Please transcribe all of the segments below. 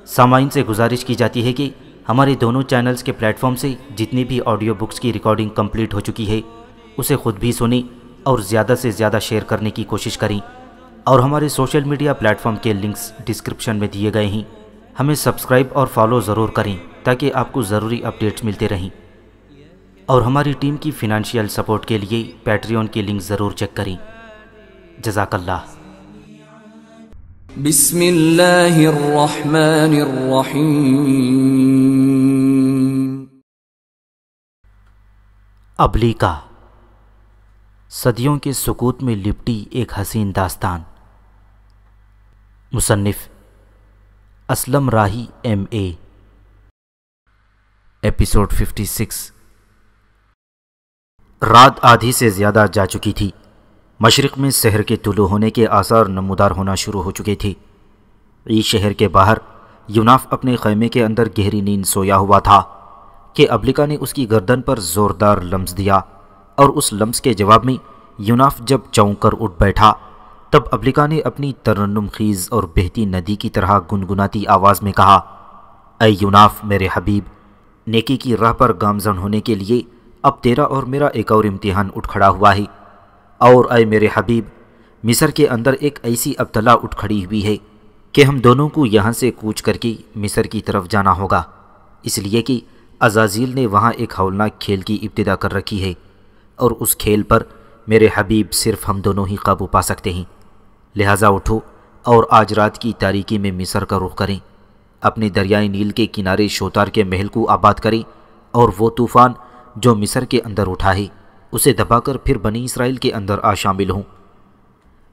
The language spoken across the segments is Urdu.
سامعین سے گزارش کی جاتی ہے کہ ہمارے دونوں چینلز کے پلیٹ فارم سے جتنی بھی آڈیو بکس کی ریکارڈنگ کمپلیٹ ہو چکی ہے اسے خود بھی سنیں اور زیادہ سے زیادہ شیئر کرنے کی کوشش کریں، اور ہمارے سوشل میڈیا پلیٹ فارم کے لنکس ڈسکرپشن میں دیے گئے ہیں۔ ہمیں سبسکرائب اور فالو ضرور کریں تاکہ آپ کو ضروری اپڈیٹس ملتے رہیں، اور ہماری ٹیم کی فنانشیل سپورٹ کے لیے پیٹریون کی لنک ضرور چیک کریں۔ جزاک اللہ۔ بسم اللہ الرحمن الرحیم۔ ابلیکا، صدیوں کے سکوت میں لپٹی ایک حسین داستان۔ مصنف اسلم راہی MA۔ ایپیسوڈ 56۔ رات آدھی سے زیادہ جا چکی تھی۔ مشرق میں سحر کے طلوع ہونے کے آثار نمودار ہونا شروع ہو چکے تھے۔ شہر کے باہر یوناف اپنے خیمے کے اندر گہری نیند سویا ہوا تھا کہ ابلیکا نے اس کی گردن پر زوردار لمس دیا، اور اس لمس کے جواب میں یوناف جب چونک کر اٹھ بیٹھا تب ابلیکا نے اپنی ترنم خیز اور بہتی ندی کی طرح گنگناتی آواز میں کہا، اے یوناف میرے حبیب، نیکی کی راہ پر گامزن ہونے کے لیے اب تیرا اور میرا ایک اور امتحان اٹھ کھڑا ہوا ہے، اور اے میرے حبیب، مصر کے اندر ایک ایسی ابتلا اٹھ کھڑی ہوئی ہے کہ ہم دونوں کو یہاں سے کوچ کر کے مصر کی طرف جانا ہوگا، اس لیے کہ عزازیل نے وہاں ایک ہولناک کھیل کی ابتدا کر رکھی ہے، اور اس کھیل پر میرے حبیب صرف ہم دونوں ہی قابو پا سکتے ہیں۔ لہٰذا اٹھو اور آج رات کی تاریکی میں مصر کا رخ کریں، اپنے دریائے نیل کے کنارے شوتار کے محل کو آباد کریں، اور وہ طوفان جو مصر کے اندر اٹھا ہے اسے دبا کر پھر بنی اسرائیل کے اندر آ شامل ہوں۔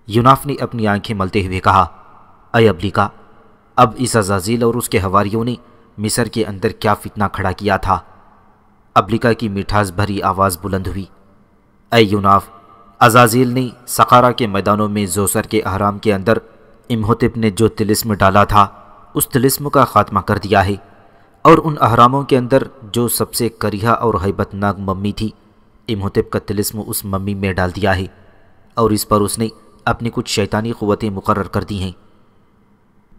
یوناف نے اپنی آنکھیں ملتے ہوئے کہا، اے ابلیکا، اب اس عزازیل اور اس کے حواریوں نے مصر کے اندر کیا فتنہ کھڑا کیا تھا؟ ابلیکا کی مٹھاس بھری آواز بلند ہوئی، اے یوناف، عزازیل نے سقارا کے میدانوں میں زوسر کے اہرام کے اندر امہوتپ نے جو طلسم ڈالا تھا اس طلسم کا خاتمہ کر دیا ہے، اور ان اہراموں کے اندر جو سب سے کریہا اور ہیبت ناک ممی تھی امہوتپ کا طلسم اس ممی میں ڈال دیا ہے، اور اس پر اس نے اپنی کچھ شیطانی قوتیں مقرر کر دی ہیں،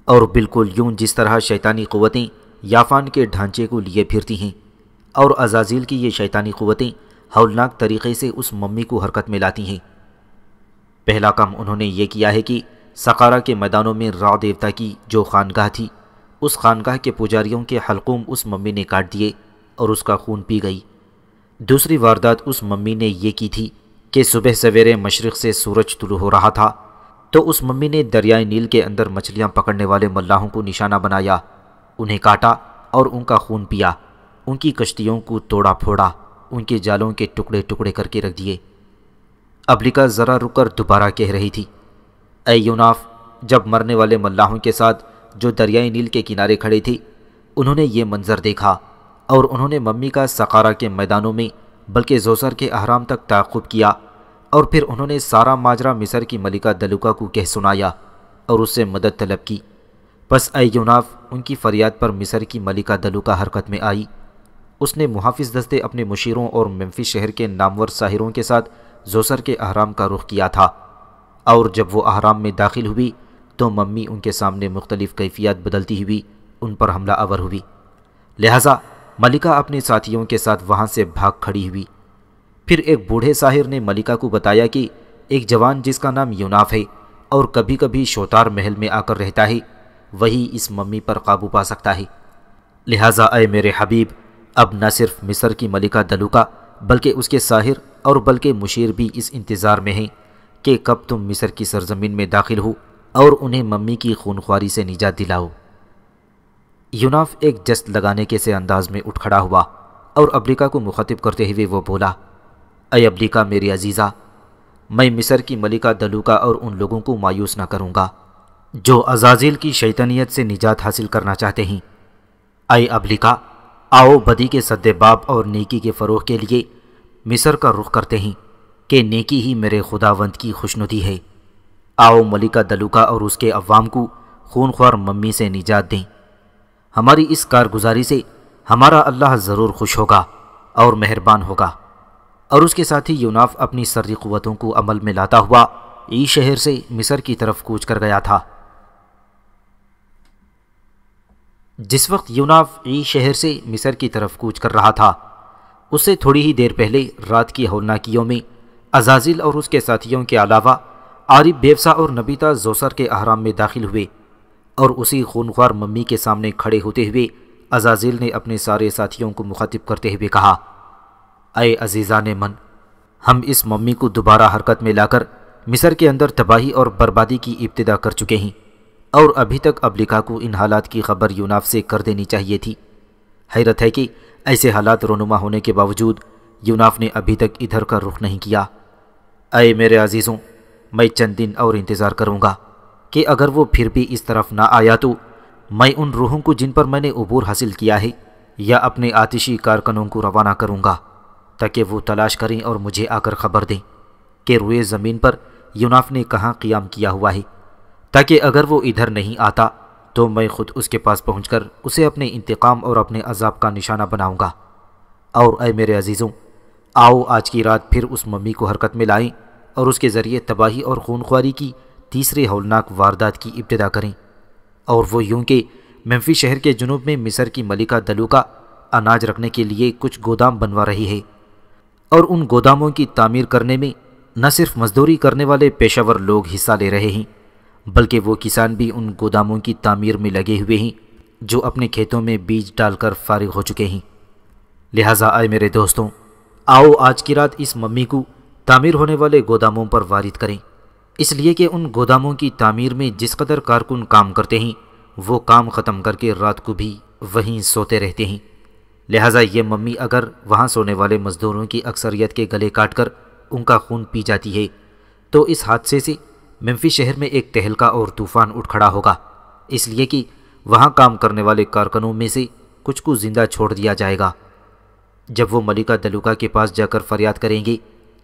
اور بالکل یوں جس طرح شیطانی قوتیں یافان کے ڈھانچے کو لیے پھرتی ہیں، اور عزازیل کی یہ شیطانی قوتیں ہولناک طریقے سے اس ممی کو حرکت میں لاتی ہیں۔ پہلا کام انہوں نے یہ کیا ہے کہ سقارا کے میدانوں میں را دیوتا کی جو خانگاہ تھی اس خانگاہ کے پجاریوں کے حلقوم اس ممی نے کاٹ دیے اور اس کا خون پی گئی۔ دوسری واردات اس ممی نے یہ کی تھی کہ صبح سویرے مشرق سے سورج طلوع ہو رہا تھا تو اس ممی نے دریائے نیل کے اندر مچھلیاں پکڑنے والے ملاحوں کو نشانہ بنایا، انہیں کاٹا اور ان کا خون پیا، ان کی کشتیوں کو توڑا پھوڑا، ان کے جالوں کے ٹکڑے ٹکڑے کر کے رکھ دیے۔ ابلیکا ذرا رک کر دوبارہ کہہ رہی تھی، اے یوناف، جب مرنے والے ملاحوں کے ساتھ جو دریائے نیل کے کنارے کھڑے تھے انہوں نے یہ منظر دیکھا، اور انہوں نے ممی کا سقارا کے میدانوں میں بلکہ زوسر کے اہرام تک تعاقب کیا، اور پھر انہوں نے سارا ماجرا مصر کی ملکہ دلوکا کو کہہ سنایا اور اس سے مدد طلب کی۔ پس اے یوناف، ان کی فریاد پر مصر کی ملکہ دلوکا حرکت میں آئی۔ اس نے محافظ دستے اپنے مشیروں اور ممفس شہر کے نامور ساحروں کے ساتھ زوسر کے اہرام کا رخ کیا تھا، اور جب وہ اہرام میں داخل ہوئی تو ممی ان کے سامنے مختلف کیفیات بدلتی ہوئی ان پر حملہ آور ہوئی، لہٰذا ملکہ اپنے ساتھیوں کے ساتھ وہاں سے بھاگ کھڑی ہوئی۔ پھر ایک بوڑھے ساحر نے ملکہ کو بتایا کہ ایک جوان جس کا نام یوناف ہے اور کبھی کبھی شوتار محل میں آ کر رہتا ہے وہی اس ممی پر قابو پا سکتا ہے، لہٰذا اے میرے حبیب، اب نہ صرف مصر کی ملکہ دلوکا بلکہ اس کے ساحر اور بلکہ مشیر بھی اس انتظار میں ہیں کہ کب تم مصر کی سرزمین میں داخل ہو اور انہیں ممی کی خونخواری سے نجات دلاؤ۔ یوناف ایک جست لگانے کے سے انداز میں اٹھ کھڑا ہوا اور ابلیکا کو مخاطب کرتے ہوئے وہ بولا، اے ابلیکا میری عزیزہ، میں مصر کی ملکہ دلوکا اور ان لوگوں کو مایوس نہ کروں گا جو عزازیل کی شیطانیت سے نجات حاصل کرنا چاہتے ہیں۔ اے ابلیکا، آؤ بدی کے سد باب اور نیکی کے فروغ کے لیے مصر کا رخ کرتے ہیں کہ نیکی ہی میرے خداوند کی خوشنودی ہے۔ آؤ ملکہ دلوکا اور اس کے عوام کو خونخوار ممی سے نجات دیں۔ ہماری اس کارگزاری سے ہمارا اللہ ضرور خوش ہوگا اور مہربان ہوگا۔ اور اس کے ساتھ ہی یوناف اپنی سری قوتوں کو عمل میں لاتا ہوا شہر سے مصر کی طرف کوچ کر گیا تھا۔ جس وقت یوناف ای شہر سے مصر کی طرف کوچ کر رہا تھا، اس سے تھوڑی ہی دیر پہلے رات کی ہولناکیوں میں عزازیل اور اس کے ساتھیوں کے علاوہ عارب بیوسا اور نبیتا زوسر کے احرام میں داخل ہوئے، اور اسی خونخوار ممی کے سامنے کھڑے ہوتے ہوئے عزازیل نے اپنے سارے ساتھیوں کو مخاطب کرتے ہوئے کہا، اے عزیزان من، ہم اس ممی کو دوبارہ حرکت میں لا کر مصر کے اندر تباہی اور بربادی کی ابتدا کر چکے ہیں، اور ابھی تک ابلکا کو ان حالات کی خبر یوناف سے کر دینی چاہیے تھی۔ حیرت ہے کہ ایسے حالات رونما ہونے کے باوجود یوناف نے ابھی تک ادھر کا رخ نہیں کیا۔ اے میرے عزیزوں، میں چند دن اور انتظار کروں گا کہ اگر وہ پھر بھی اس طرف نہ آیا تو میں ان روحوں کو جن پر میں نے عبور حاصل کیا ہے یا اپنے آتشی کارکنوں کو روانہ کروں گا تاکہ وہ تلاش کریں اور مجھے آ کر خبر دیں کہ روئے زمین پر یوناف نے کہاں قیام کیا ہوا ہے، تاکہ اگر وہ ادھر نہیں آتا تو میں خود اس کے پاس پہنچ کر اسے اپنے انتقام اور اپنے عذاب کا نشانہ بناؤں گا۔ اور اے میرے عزیزوں، آؤ آج کی رات پھر اس ممی کو حرکت میں لائیں اور اس کے ذریعے تباہی اور خونخواری کی تیسرے ہولناک واردات کی ابتدا کریں، اور وہ یوں کہ منفی شہر کے جنوب میں مصر کی ملکہ دلوکا اناج رکھنے کے لیے کچھ گودام بنوا رہی ہے، اور ان گوداموں کی تعمیر کرنے میں نہ صرف مزدوری کرنے والے پیشہ ور لوگ حصہ لے رہے ہیں بلکہ وہ کسان بھی ان گوداموں کی تعمیر میں لگے ہوئے ہیں جو اپنے کھیتوں میں بیج ڈال کر فارغ ہو چکے ہیں۔ لہٰذا اے میرے دوستوں، آؤ آج کی رات اس ممی کو تعمیر ہونے والے گوداموں پر وارد کریں، اس لیے کہ ان گوداموں کی تعمیر میں جس قدر کارکن کام کرتے ہیں وہ کام ختم کر کے رات کو بھی وہیں سوتے رہتے ہیں۔ لہٰذا یہ ممی اگر وہاں سونے والے مزدوروں کی اکثریت کے گلے کاٹ کر ان کا خون پی جاتی ہے تو اس حادثے سے منفی شہر میں ایک تہلکہ اور طوفان اٹھ کھڑا ہوگا، اس لیے کہ وہاں کام کرنے والے کارکنوں میں سے کچھ کو زندہ چھوڑ دیا جائے گا۔ جب وہ ملکہ دلوکا کے پاس جا کر فریاد کریں گے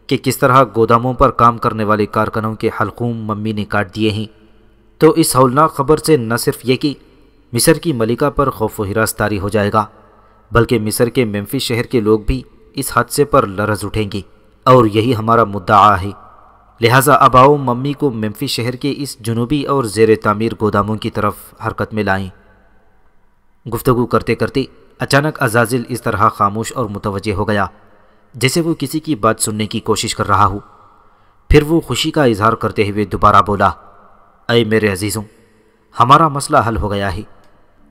کہ کس طرح گوداموں پر کام کرنے والے کارکنوں کے حلقوم ممی نے کاٹ دیے ہیں، تو اس ہولناک خبر سے نہ صرف یہ کہ مصر کی ملکہ پر خوف و ہراس طاری ہو جائے گا بلکہ مصر کے منفی شہر کے لوگ بھی اس حادثے پر لرز اٹھیں گے، اور یہی ہمارا مدعا ہے۔ لہٰذا اب آؤ ممی کو منفی شہر کے اس جنوبی اور زیر تعمیر گوداموں کی طرف حرکت میں لائیں۔ گفتگو کرتے کرتے اچانک عزازیل اس طرح خاموش اور متوجہ ہو گیا جیسے وہ کسی کی بات سننے کی کوشش کر رہا ہو۔ پھر وہ خوشی کا اظہار کرتے ہوئے دوبارہ بولا، اے میرے عزیزوں، ہمارا مسئلہ حل ہو گیا ہے۔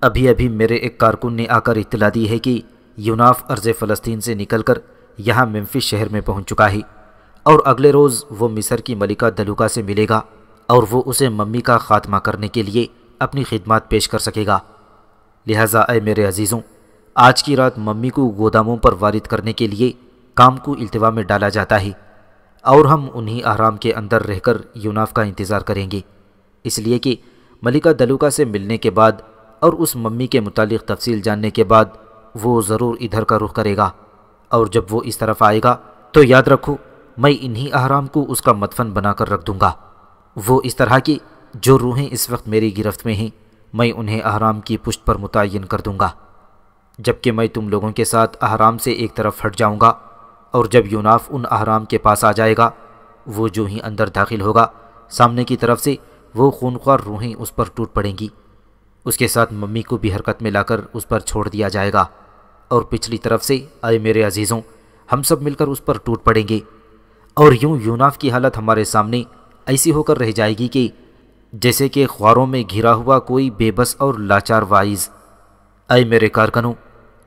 ابھی میرے ایک کارکن نے آ کر اطلاع دی ہے کہ یوناف ارض فلسطین سے نکل کر یہاں منفی شہر میں پہنچ چکا ہے، اور اگلے روز وہ مصر کی ملکہ دلوکا سے ملے گا اور وہ اسے ممی کا خاتمہ کرنے کے لیے اپنی خدمات پیش کر سکے گا۔ لہٰذا اے میرے عزیزوں، آج کی رات ممی کو گوداموں پر وارد کرنے کے لیے کام کو التوا میں ڈالا جاتا ہے، اور ہم انہی احرام کے اندر رہ کر یوناف کا انتظار کریں گے، اس لیے کہ ملکہ دلوکا سے ملنے کے بعد اور اس ممی کے متعلق تفصیل جاننے کے بعد وہ ضرور ادھر کا رخ کرے گا، اور جب وہ اس طرف آئے گا تو یاد رکھو میں انہی احرام کو اس کا مدفن بنا کر رکھ دوں گا۔ وہ اس طرح کی جو روحیں اس وقت میری گرفت میں ہیں میں انہیں احرام کی پشت پر متعین کر دوں گا، جبکہ میں تم لوگوں کے ساتھ احرام سے ایک طرف ہٹ جاؤں گا، اور جب یوناف ان احرام کے پاس آ جائے گا وہ جو ہی اندر داخل ہوگا سامنے کی طرف سے وہ خونخوار روحیں اس پر ٹوٹ پڑیں گی، اس کے ساتھ ممی کو بھی حرکت میں لا کر اس پر چھوڑ دیا جائے گا، اور پچھلی طرف سے اے میرے عزیزوں ہم سب مل کر اس پر ٹوٹ پڑیں گے، اور یوں یوناف کی حالت ہمارے سامنے ایسی ہو کر رہ جائے گی کہ جیسے کہ خواروں میں گھرا ہوا کوئی بے بس اور لاچار واعظ۔ اے میرے کارکنوں،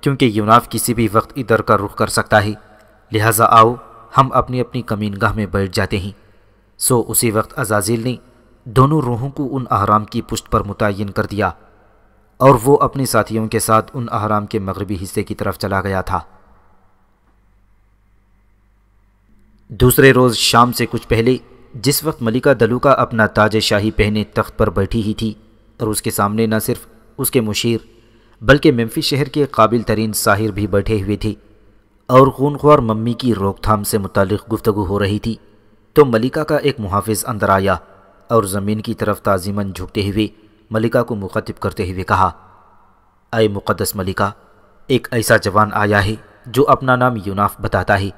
کیونکہ یوناف کسی بھی وقت ادھر کا رخ کر سکتا ہے، لہٰذا آؤ ہم اپنی اپنی کمین گاہ میں بیٹھ جاتے ہیں۔ سو اسی وقت عزازیل نے دونوں روحوں کو ان احرام کی پشت پر متعین کر دیا، اور وہ اپنے ساتھیوں کے ساتھ ان احرام کے مغربی حصے کی طرف چلا گیا تھا۔ دوسرے روز شام سے کچھ پہلے جس وقت ملکہ دلوکا اپنا تاج شاہی پہنے تخت پر بیٹھی ہی تھی، اور اس کے سامنے نہ صرف اس کے مشیر بلکہ منفی شہر کے قابل ترین ساحر بھی بیٹھے ہوئے تھے، اور خونخوار ممی کی روک تھام سے متعلق گفتگو ہو رہی تھی، تو ملکہ کا ایک محافظ اندر آیا اور زمین کی طرف تعظیماً جھکتے ہوئے ملکہ کو مخاطب کرتے ہوئے کہا، اے مقدس ملکہ، ایک ایسا جوان آیا ہے جو اپنا نام یوناف بتاتا ہے،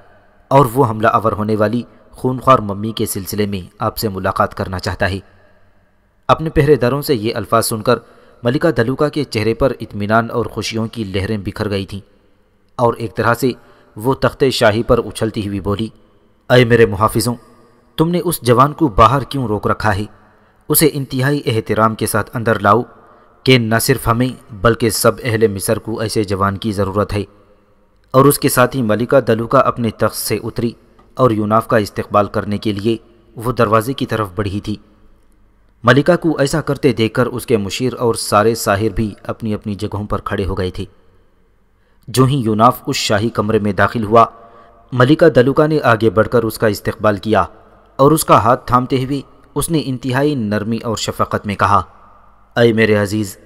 اور وہ حملہ آور ہونے والی خونخوار ممی کے سلسلے میں آپ سے ملاقات کرنا چاہتا ہے۔ اپنے پہرے داروں سے یہ الفاظ سن کر ملکہ دلوکا کے چہرے پر اطمینان اور خوشیوں کی لہریں بکھر گئی تھیں، اور ایک طرح سے وہ تخت شاہی پر اچھلتی ہوئی بولی، اے میرے محافظوں، تم نے اس جوان کو باہر کیوں روک رکھا ہے؟ اسے انتہائی احترام کے ساتھ اندر لاؤ، کہ نہ صرف ہمیں بلکہ سب اہل مصر کو ایسے جوان کی ضرورت ہے۔ اور اس کے ساتھ ہی ملکہ دلوکا اپنے تخت سے اتری اور یوناف کا استقبال کرنے کے لیے وہ دروازے کی طرف بڑھی تھی۔ ملکہ کو ایسا کرتے دیکھ کر اس کے مشیر اور سارے ساحر بھی اپنی اپنی جگہوں پر کھڑے ہو گئے تھے۔ جو ہی یوناف اس شاہی کمرے میں داخل ہوا، ملکہ دلوکا نے آگے بڑھ کر اس کا استقبال کیا اور اس کا ہاتھ تھامتے ہوئے اس نے انتہائی نرمی اور شفقت میں کہا، اے میرے عزیز،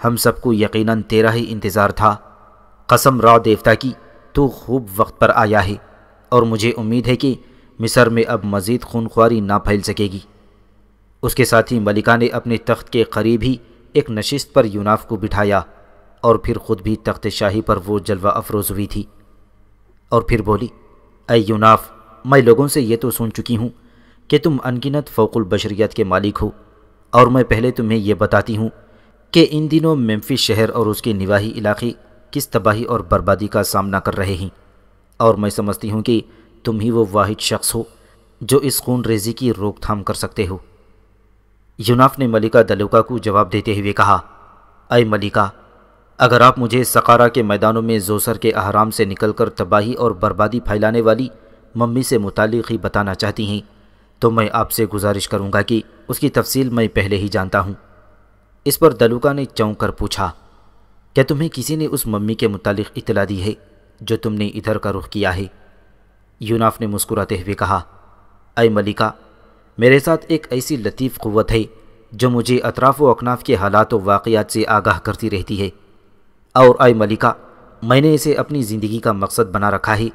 ہم سب کو یقیناً تیرا ہی انتظار تھا۔ قسم را دیوتا کی، تو خوب وقت پر آیا ہے، اور مجھے امید ہے کہ مصر میں اب مزید خونخواری نہ پھیل سکے گی۔ اس کے ساتھ ہی ملکہ نے اپنے تخت کے قریب ہی ایک نشست پر یوناف کو بٹھایا اور پھر خود بھی تخت شاہی پر وہ جلوہ افروز ہوئی تھی، اور پھر بولی، اے یوناف، میں لوگوں سے یہ تو سن چکی ہوں کہ تم انگنت فوق البشریت کے مالک ہو، اور میں پہلے تمہیں یہ بتاتی ہوں کہ ان دنوں ممفس شہر اور اس کے نواحی علاقے کس تباہی اور بربادی کا سامنا کر رہے ہیں، اور میں سمجھتی ہوں کہ تم ہی وہ واحد شخص ہو جو اس خون ریزی کی روک تھام کر سکتے ہو۔ یوناف نے ملکہ دلوکا کو جواب دیتے ہوئے کہا، اے ملکہ، اگر آپ مجھے سقارہ کے میدانوں میں زوسر کے احرام سے نکل کر تباہی اور بربادی پھیلانے والی ممی سے متعلق ہی بتانا چاہتی ہیں تو میں آپ سے گزارش کروں گا کہ اس کی تفصیل میں پہلے ہی جانتا ہوں۔ اس پر دلوکا نے چونک کر پوچھا، کیا تمہیں کسی نے اس ممی کے متعلق اطلاع دی ہے جو تم نے ادھر کا رخ کیا ہے؟ یوناف نے مسکراتے ہوئے کہا، اے ملکہ، میرے ساتھ ایک ایسی لطیف قوت ہے جو مجھے اطراف و اکناف کے حالات و واقعات سے آگاہ کرتی رہتی ہے، اور اے ملکہ، میں نے اسے اپنی زندگی کا مقصد بنا رکھا ہے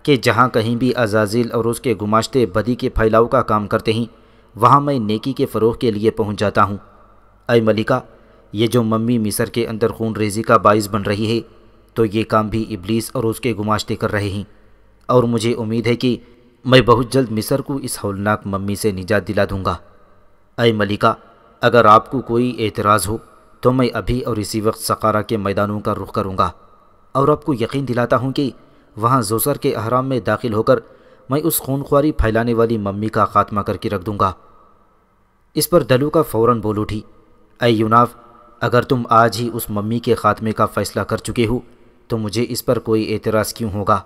کہ جہاں کہیں بھی عزازیل اور اس کے گماشتے بدی کے پھیلاؤ کا کام کرتے ہیں، وہاں میں نیکی کے فروغ کے لیے پہنچ جاتا ہوں۔ اے ملکہ، یہ جو ممی مصر کے اندر خون ریزی کا باعث بن رہی ہے، تو یہ کام بھی ابلیس اور اس کے گماشتے کر رہے ہیں، اور مجھے امید ہے کہ میں بہت جلد مصر کو اس ہولناک ممی سے نجات دلا دوں گا۔ اے ملکہ، اگر آپ کو کوئی اعتراض ہو تو میں ابھی اور اسی وقت سقارہ کے میدانوں کا رخ کروں گا، اور آپ کو یقین دلاتا ہوں کہ وہاں زوسر کے احرام میں داخل ہو کر میں اس خونخواری پھیلانے والی ممی کا خاتمہ کر کے رکھ دوں گا۔ اس پر دلوکا فوراً بول اٹھی، اے یوناف، اگر تم آج ہی اس ممی کے خاتمے کا فیصلہ کر چکے ہو تو مجھے اس پر کوئی اعتراض کیوں ہوگا،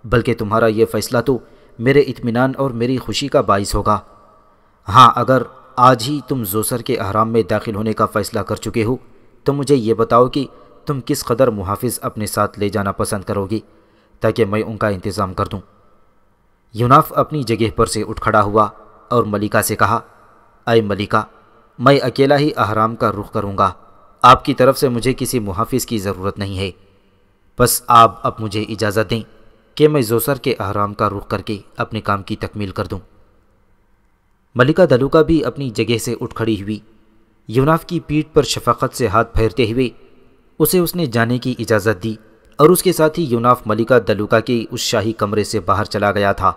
بلکہ تمہارا یہ فیصلہ تو میرے اطمینان اور میری خوشی کا باعث ہوگا۔ ہاں، اگر آج ہی تم زوسر کے احرام میں داخل ہونے کا فیصلہ کر چکے ہو تو مجھے یہ بتاؤ کہ تم کس قدر محافظ اپنے ساتھ لے جانا پسند کرو گے تاکہ میں ان کا انتظام کر دوں۔ یوناف اپنی جگہ پر سے اٹھ کھڑا ہوا اور ملکہ سے کہا، اے ملکہ، میں اکیلا ہی احرام کا رخ کروں گا، آپ کی طرف سے مجھے کسی محافظ کی ضرورت نہیں ہے، بس آپ اب مجھے اجازت دیں کہ میں زوسر کے احرام کا رخ کر کے اپنے کام کی تکمیل کر دوں۔ ملکہ دلوکا بھی اپنی جگہ سے اٹھ کھڑی ہوئی، یوناف کی پیٹھ پر شفقت سے ہاتھ پھیرتے ہوئے اسے اس نے جانے کی اجازت دی، اور اس کے ساتھ ہی یوناف ملکہ دلوکا کے اس شاہی کمرے سے باہر چلا گیا تھا۔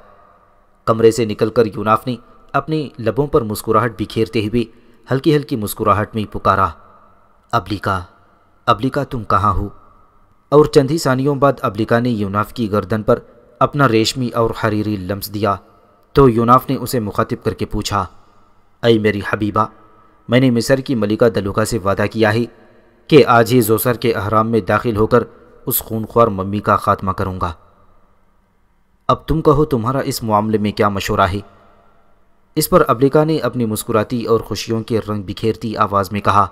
کمرے سے نکل کر یوناف نے اپنے لبوں پر مسکراہٹ بکھیرتے ہوئے ہلکی ہلکی مسکراہٹ میں پکارا، ابلیکا، ابلیکا، تم کہاں ہو؟ اور چند ہی ثانیوں بعد ابلیکا نے یوناف کی گردن پر اپنا ریشمی اور حریری لمس دیا تو یوناف نے اسے مخاطب کر کے پوچھا، اے میری حبیبہ، میں نے مصر کی ملکہ دلوکا سے وعدہ کیا ہے کہ آج ہی زوسر کے احرام میں داخل ہو کر اس خونخوار ممی کا خاتمہ کروں گا۔ اب تم کہو تمہارا اس معاملے میں کیا مشورہ ہے؟ اس پر ابلیکا نے اپنی مسکراتی اور خوشیوں کے رنگ بکھیرتی آواز میں کہا،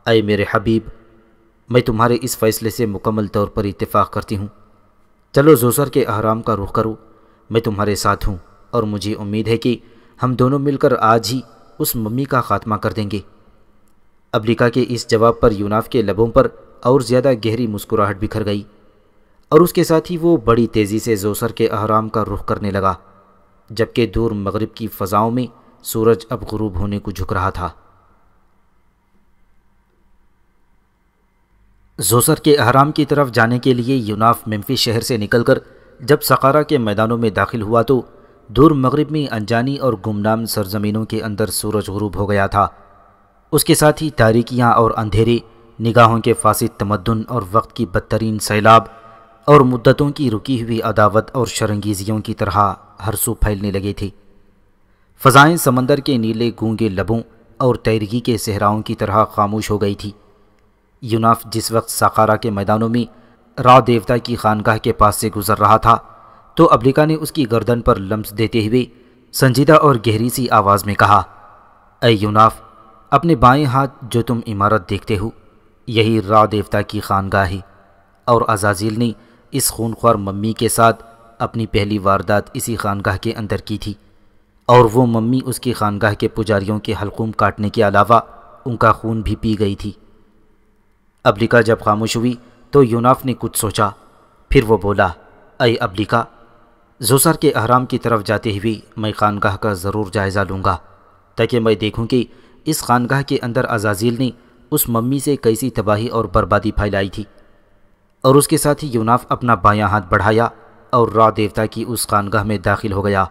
اے میرے حبیب، میں تمہارے اس فیصلے سے مکمل طور پر اتفاق کرتی ہوں۔ چلو زوسر کے احرام کا رخ کرو، میں تمہارے ساتھ ہوں، اور مجھے امید ہے کہ ہم دونوں مل کر آج ہی اس ممی کا خاتمہ کر دیں گے۔ ابلیکا کے اس جواب پر یوناف کے لبوں پر اور زیادہ گہری مسکراہٹ بکھر گئی، اور اس کے ساتھ ہی وہ بڑی تیزی سے زوسر کے احرام کا رخ کرنے لگا، جبکہ دور مغرب کی فضاؤں میں سورج اب غروب ہونے کو جھک رہا تھا۔ زوسر کے احرام کی طرف جانے کے لیے یوناف ممفس شہر سے نکل کر جب سقارہ کے میدانوں میں داخل ہوا تو دور مغرب میں انجانی اور گمنام سرزمینوں کے اندر سورج غروب ہو گیا تھا، اس کے ساتھ ہی تاریکیاں اور اندھیرے، نگاہوں کے فاسد تمدن اور وقت کی بدترین سیلاب اور مدتوں کی رکی ہوئی عداوت اور شرنگیزیوں کی طرح ہر سو پھیلنے لگے تھے۔ فضائیں سمندر کے نیلے گونگے لبوں اور تیرگی کے صحراؤں کی طرح خاموش ہو گئی تھی۔ یوناف جس وقت ساقارا کے میدانوں میں را دیوتا کی خانگاہ کے پاس سے گزر رہا تھا تو ابلیکا نے اس کی گردن پر لمس دیتے ہوئے سنجیدہ اور گہری سی آواز میں کہا، اے یوناف، اپنے بائیں ہاتھ جو تم عمارت دیکھتے ہو یہی را دیوتا کی خانگاہ ہے، اور عزازیل نے اس خونخوار ممی کے ساتھ اپنی پہلی واردات اسی خانگاہ کے اندر کی تھی، اور وہ ممی اس کی خانگاہ کے پجاریوں کے حلقوم کاٹنے کے علاوہ ان کا خون بھی پی گئی تھی۔ ابلیکا جب خاموش ہوئی تو یوناف نے کچھ سوچا، پھر وہ بولا، اے ابلیکا، زوسر کے احرام کی طرف جاتے ہوئے میں خانگاہ کا ضرور جائزہ لوں گا تاکہ میں دیکھوں کہ اس خانگاہ کے اندر عزازیل نے اس ممی سے کیسی تباہی اور بربادی پھیلائی تھی۔ اور اس کے ساتھ ہی یوناف اپنا بایاں ہاتھ بڑھایا اور را دیوتا کی اس خانگاہ میں داخل ہو گیا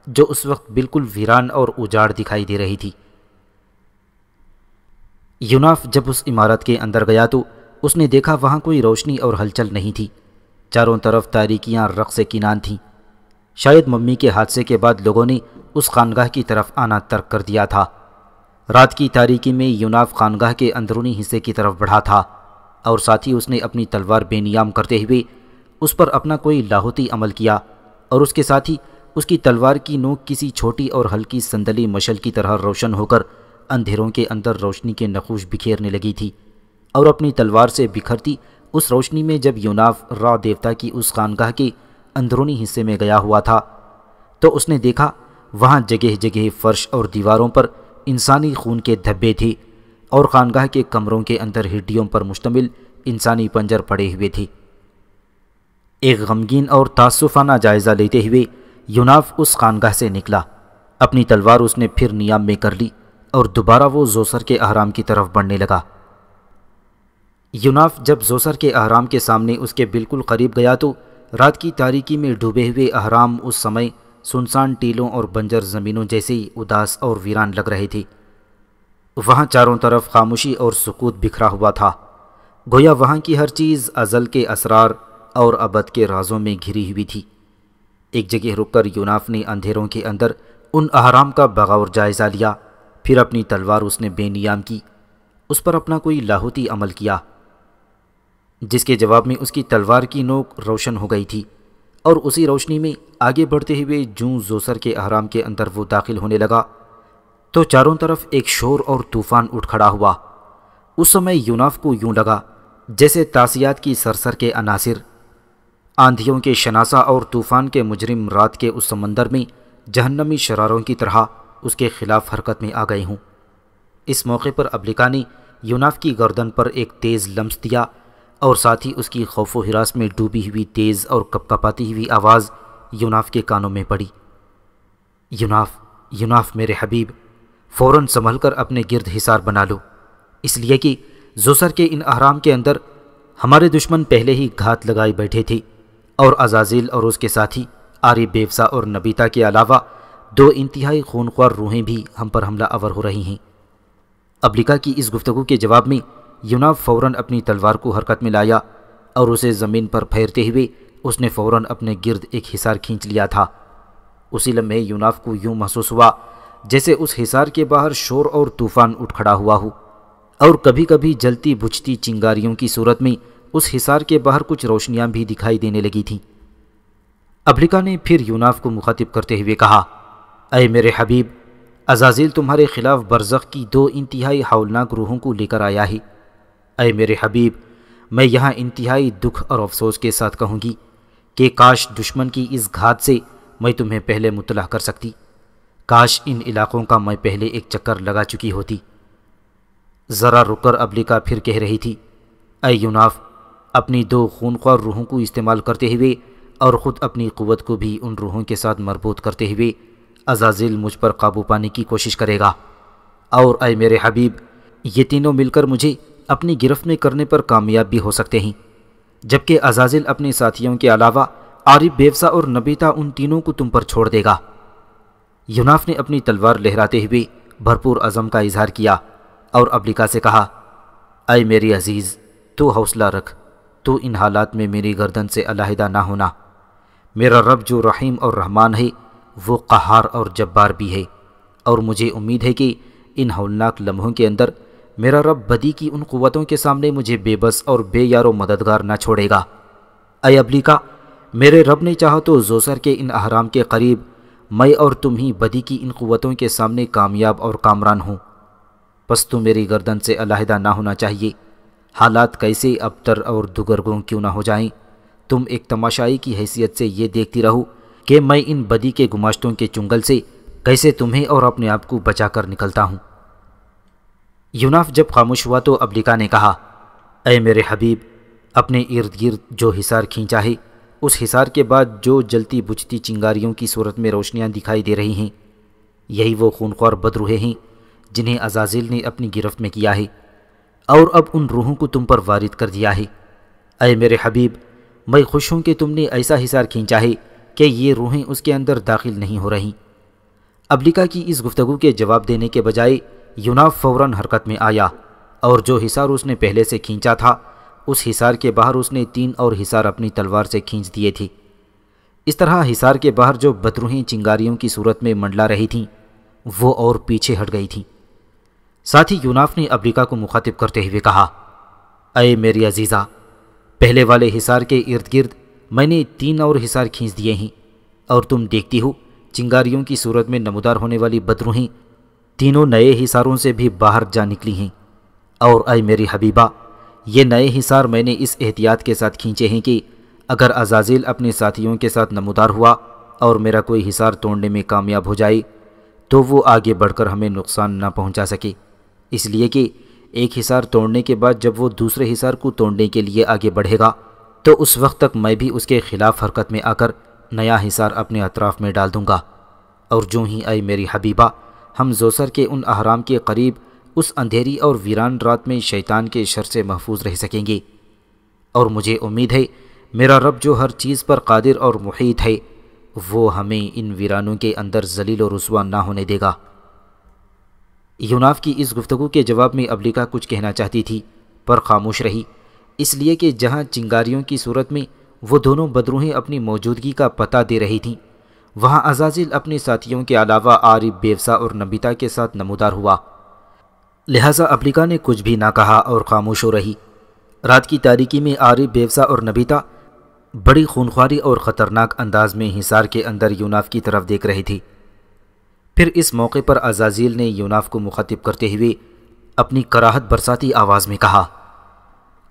جو اس وقت بالکل ویران اور اجاڑ دکھائی دے رہی تھی۔ یوناف جب اس عمارت کے اندر گیا تو اس نے دیکھا وہاں کوئی روشنی اور ہلچل نہیں تھی، چاروں طرف تاریکیاں رقص کنان تھیں۔ شاید ممی کے حادثے کے بعد لوگوں نے اس خانگاہ کی طرف آنا ترک کر دیا تھا۔ رات کی تاریکی میں یوناف خانگاہ کے اندرونی حصے کی طرف بڑھا تھا اور ساتھ ہی اس نے اپنی تلوار بے نیام کرتے ہوئے اس پر اپنا کوئی لاہوتی عمل کیا، اور اس کے ساتھ ہی اس کی تلوار کی نوک کسی چھوٹی اور ہلکی سندلی مشل کی طرح روشن ہو کر اندھیروں کے اندر روشنی کے نقوش بکھیرنے لگی تھی، اور اپنی تلوار سے بکھرتی اس روشنی میں جب یوناف را دیوتا کی اس خانگاہ کے اندرونی حصے میں گیا ہوا تھا تو اس نے دیکھا وہاں جگہ جگہ فرش اور دیواروں پر انسانی خون کے دھبے تھے، اور خانگاہ کے کمروں کے اندر ہڈیوں پر مشتمل انسانی پنجر پڑے ہوئے تھے۔ ایک غمگین اور تاسفانہ جائزہ لیتے ہوئے یوناف اس خانگاہ سے نکلا۔ اپنی تلوار اس نے پھر نیام میں کر لی اور دوبارہ وہ زوسر کے احرام کی طرف بڑھنے لگا۔ یوناف جب زوسر کے احرام کے سامنے اس کے بالکل قریب گیا تو رات کی تاریکی میں ڈوبے ہوئے احرام اس سمے سنسان ٹیلوں اور بنجر زمینوں جیسے ہی اداس اور ویران لگ رہے تھے۔ وہاں چاروں طرف خاموشی اور سکوت بکھرا ہوا تھا، گویا وہاں کی ہر چیز ازل کے اسرار اور ابد کے رازوں میں گھری ہوئی تھی۔ ایک جگہ رک کر یوناف نے اندھیروں کے اندر ان احرام کا بغور جائزہ لیا، پھر اپنی تلوار اس نے بے نیام کی، اس پر اپنا کوئی لاہوتی عمل کیا، جس کے جواب میں اس کی تلوار کی نوک روشن ہو گئی تھی، اور اسی روشنی میں آگے بڑھتے ہوئے جوں زوسر کے احرام کے اندر وہ داخل ہونے لگا تو چاروں طرف ایک شور اور طوفان اٹھ کھڑا ہوا۔ اس سمے یوناف کو یوں لگا جیسے تاسیات کی سرسر کے عناصر آندھیوں کے شناسہ اور طوفان کے مجرم رات کے اس سمندر میں جہنمی شراروں کی طرح اس کے خلاف حرکت میں آ گئے ہوں۔ اس موقع پر ابلیکا نے یوناف کی گردن پر ایک تیز لمس دیا، اور ساتھ ہی اس کی خوف و ہراس میں ڈوبی ہوئی تیز اور کپکپاتی ہوئی آواز یوناف کے کانوں میں پڑی، یوناف، یوناف میرے حبیب، فوراً سنبھل کر اپنے گرد حصار بنا لو، اس لیے کہ زوسر کے ان احرام کے اندر ہمارے دشمن پہلے ہی گھات لگائے بیٹھے تھے، اور عزازیل اور اس کے ساتھی آری بیوسا اور نبیتا کے علاوہ 2 انتہائی خونخوار روحیں بھی ہم پر حملہ آور ہو رہی ہیں۔ ابلیکا کی اس گفتگو کے جواب میں یوناف فوراً اپنی تلوار کو حرکت میں لایا، اور اسے زمین پر پھیرتے ہوئے اس نے فوراً اپنے گرد ایک حصار کھینچ لیا تھا۔ اسی لمحے یوناف کو یوں محسوس ہوا جیسے اس حصار کے باہر شور اور طوفان اٹھ کھڑا ہوا ہو، اور کبھی کبھی جلتی بجھتی چنگاریوں کی صورت میں اس حصار کے باہر کچھ روشنیاں بھی دکھائی دینے لگی تھیں۔ ابلیکا نے پھر یوناف کو مخاطب کرتے ہوئے کہا، اے میرے حبیب، عزازیل تمہارے خلاف برزخ کی 2 انتہائی ہولناک روحوں کو لے کر آیا ہے۔ اے میرے حبیب، میں یہاں انتہائی دکھ اور افسوس کے ساتھ کہوں گی کہ کاش دشمن کی اس گھات سے میں تمہیں پہلے مطلع کر سکتی، کاش ان علاقوں کا میں پہلے ایک چکر لگا چکی ہوتی۔ ذرا رک کر ابلیکا پھر کہہ رہی تھی، اے یوناف، اپنی 2 خونخوار روحوں کو استعمال کرتے ہوئے اور خود اپنی قوت کو بھی ان روحوں کے ساتھ مربوط کرتے ہوئے عزازیل مجھ پر قابو پانے کی کوشش کرے گا، اور اے میرے حبیب، یہ تینوں مل کر مجھے اپنی گرفت میں کرنے پر کامیاب بھی ہو سکتے ہیں، جبکہ عزازیل اپنے ساتھیوں کے علاوہ عارف، بیوسا اور نبیتا ان تینوں کو تم پر چھوڑ دے گا۔ یوناف نے اپنی تلوار لہراتے ہوئے بھرپور عزم کا اظہار کیا، اور ابلیکا سے کہا، اے میری عزیز، تو حوصلہ رکھ، تو ان حالات میں میری گردن سے علیحدہ نہ ہونا۔ میرا رب جو رحیم اور رحمان ہے وہ قہار اور جبار بھی ہے، اور مجھے امید ہے کہ ان ہولناک لمحوں کے اندر میرا رب بدی کی ان قوتوں کے سامنے مجھے بے بس اور بے یار و مددگار نہ چھوڑے گا۔ اے ابلیکا، میرے رب نے چاہا تو زوسر کے ان احرام کے قریب میں اور تم ہی بدی کی ان قوتوں کے سامنے کامیاب اور کامران ہوں۔ پس تو میری گردن سے علیحدہ نہ ہونا چاہیے، حالات کیسے ابتر اور دگرگوں کیوں نہ ہو جائیں، تم ایک تماشائی کی حیثیت سے یہ دیکھتی رہو کہ میں ان بدی کے گماشتوں کے چنگل سے کیسے تمہیں اور اپنے آپ کو بچا کر نکلتا ہوں۔ یوناف جب خاموش ہوا تو ابلیکا نے کہا، اے میرے حبیب، اپنے ارد گرد جو حصار کھینچا ہے، اس حصار کے بعد جو جلتی بجھتی چنگاریوں کی صورت میں روشنیاں دکھائی دے رہی ہیں، یہی وہ خونخوار بدروحے ہیں جنہیں عزازیل نے اپنی گرفت میں کیا ہے، اور اب ان روحوں کو تم پر وارد کر دیا ہے۔ اے میرے حبیب، میں خوش ہوں کہ تم نے ایسا حصار کھینچا ہے کہ یہ روحیں اس کے اندر داخل نہیں ہو رہیں۔ ابلیکا کی اس گفتگو کے جواب دینے کے بجائے یوناف فوراً حرکت میں آیا، اور جو حصار اس نے پہلے سے کھینچا تھا اس حصار کے باہر اس نے 3 اور حصار اپنی تلوار سے کھینچ دیے تھے۔ اس طرح حصار کے باہر جو بدروہیں چنگاریوں کی صورت میں منڈلا رہی تھیں وہ اور پیچھے ہٹ گئی تھیں۔ ساتھ ہی یوناف نے ابلیکا کو مخاطب کرتے ہوئے کہا، اے میری عزیزہ، پہلے والے حصار کے ارد گرد میں نے 3 اور حصار کھینچ دیے ہیں، اور تم دیکھتی ہو چنگاریوں کی صورت میں نمودار ہونے والی بدروہیں تینوں نئے حصاروں سے بھی باہر جا نکلی ہیں۔ اور اے میری حبیبہ، یہ نئے حصار میں نے اس احتیاط کے ساتھ کھینچے ہیں کہ اگر عزازیل اپنے ساتھیوں کے ساتھ نمودار ہوا اور میرا کوئی حصار توڑنے میں کامیاب ہو جائے تو وہ آگے بڑھ کر ہمیں نقصان نہ پہنچا سکے، اس لیے کہ ایک حصار توڑنے کے بعد جب وہ دوسرے حصار کو توڑنے کے لیے آگے بڑھے گا تو اس وقت تک میں بھی اس کے خلاف حرکت میں آ کر نیا حصار اپنے اطراف میں ڈال دوں گا۔ اور جو ہی اے میری حبیبہ ہم زوسر کے ان احرام کے قریب اس اندھیری اور ویران رات میں شیطان کے شر سے محفوظ رہ سکیں گے، اور مجھے امید ہے میرا رب جو ہر چیز پر قادر اور محیط ہے وہ ہمیں ان ویرانوں کے اندر ذلیل و رسوا نہ ہونے دے گا۔ یوناف کی اس گفتگو کے جواب میں ابلیکا کچھ کہنا چاہتی تھی پر خاموش رہی، اس لیے کہ جہاں چنگاریوں کی صورت میں وہ دونوں بدروہیں اپنی موجودگی کا پتہ دے رہی تھیں وہاں عزازیل اپنے ساتھیوں کے علاوہ عارب، بیوسا اور نبیتا کے ساتھ نمودار ہوا، لہٰذا ابلیکا نے کچھ بھی نہ کہا اور خاموش ہو رہی۔ رات کی تاریکی میں عارب، بیوسا اور نبیتا بڑی خونخواری اور خطرناک انداز میں حصار کے اندر یوناف کی طرف دیکھ رہی تھی۔ پھر اس موقع پر عزازیل نے یوناف کو مخاطب کرتے ہوئے اپنی کراہت برساتی آواز میں کہا،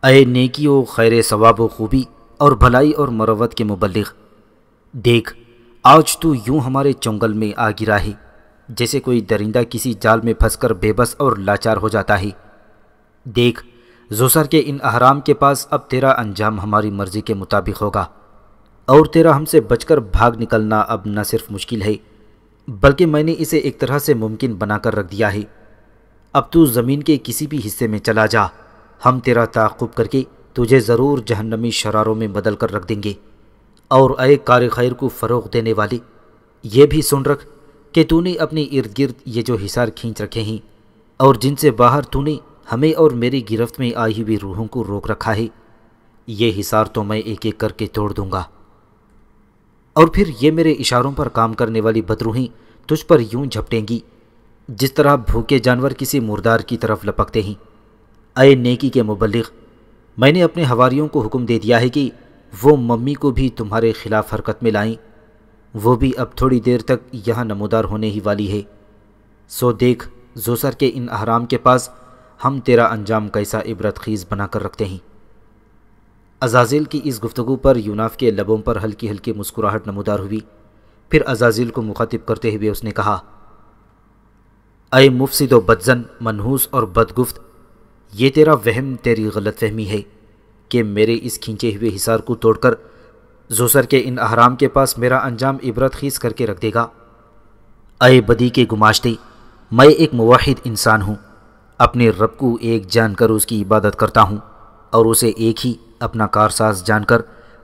اے نیکی و خیر ثواب و خوبی اور بھلائی اور مروت کے مبلغ، دیکھ آج تو یوں ہمارے چنگل میں آ گرا ہے جیسے کوئی درندہ کسی جال میں پھنس کر بے بس اور لاچار ہو جاتا ہے۔ دیکھ زوسر کے ان احرام کے پاس اب تیرا انجام ہماری مرضی کے مطابق ہوگا، اور تیرا ہم سے بچ کر بھاگ نکلنا اب نہ صرف مشکل ہے بلکہ میں نے اسے ایک طرح سے ممکن بنا کر رکھ دیا ہے۔ اب تو زمین کے کسی بھی حصے میں چلا جا، ہم تیرا تعاقب کر کے تجھے ضرور جہنمی شراروں میں بدل کر رکھ دیں گے۔ اور اے کار خیر کو فروغ دینے والے، یہ بھی سن رکھ کہ تو نے اپنے ارد گرد یہ جو حصار کھینچ رکھے ہیں اور جن سے باہر تو نے ہمیں اور میری گرفت میں آئی ہوئی روحوں کو روک رکھا ہے، یہ حصار تو میں ایک ایک کر کے توڑ دوں گا، اور پھر یہ میرے اشاروں پر کام کرنے والی بدروہیں تجھ پر یوں جھپٹیں گی جس طرح بھوکے جانور کسی مردار کی طرف لپکتے ہیں۔ اے نیکی کے مبلغ، میں نے اپنے حواریوں کو حکم دے دیا ہے کہ وہ ممی کو بھی تمہارے خلاف حرکت میں لائیں، وہ بھی اب تھوڑی دیر تک یہاں نمودار ہونے ہی والی ہے۔ سو دیکھ زوسر کے ان احرام کے پاس ہم تیرا انجام کیسا عبرت خیز بنا کر رکھتے ہیں۔ عزازیل کی اس گفتگو پر یوناف کے لبوں پر ہلکی ہلکی مسکراہٹ نمودار ہوئی۔ پھر عزازیل کو مخاطب کرتے ہوئے اس نے کہا، اے مفسد و بدزن، منحوس اور بدگفت، یہ تیرا وہم، تیری غلط فہمی ہے کہ میرے اس کھینچے ہوئے حصار کو توڑ کر زوسر کے ان احرام کے پاس میرا انجام عبرت خیز کر کے رکھ دے گا۔ اے بدی کے گماشتے، میں ایک موحد انسان ہوں، اپنے رب کو ایک جان کر اس کی عبادت کرتا ہوں اور اسے ایک ہی اپنا کارساز جان کر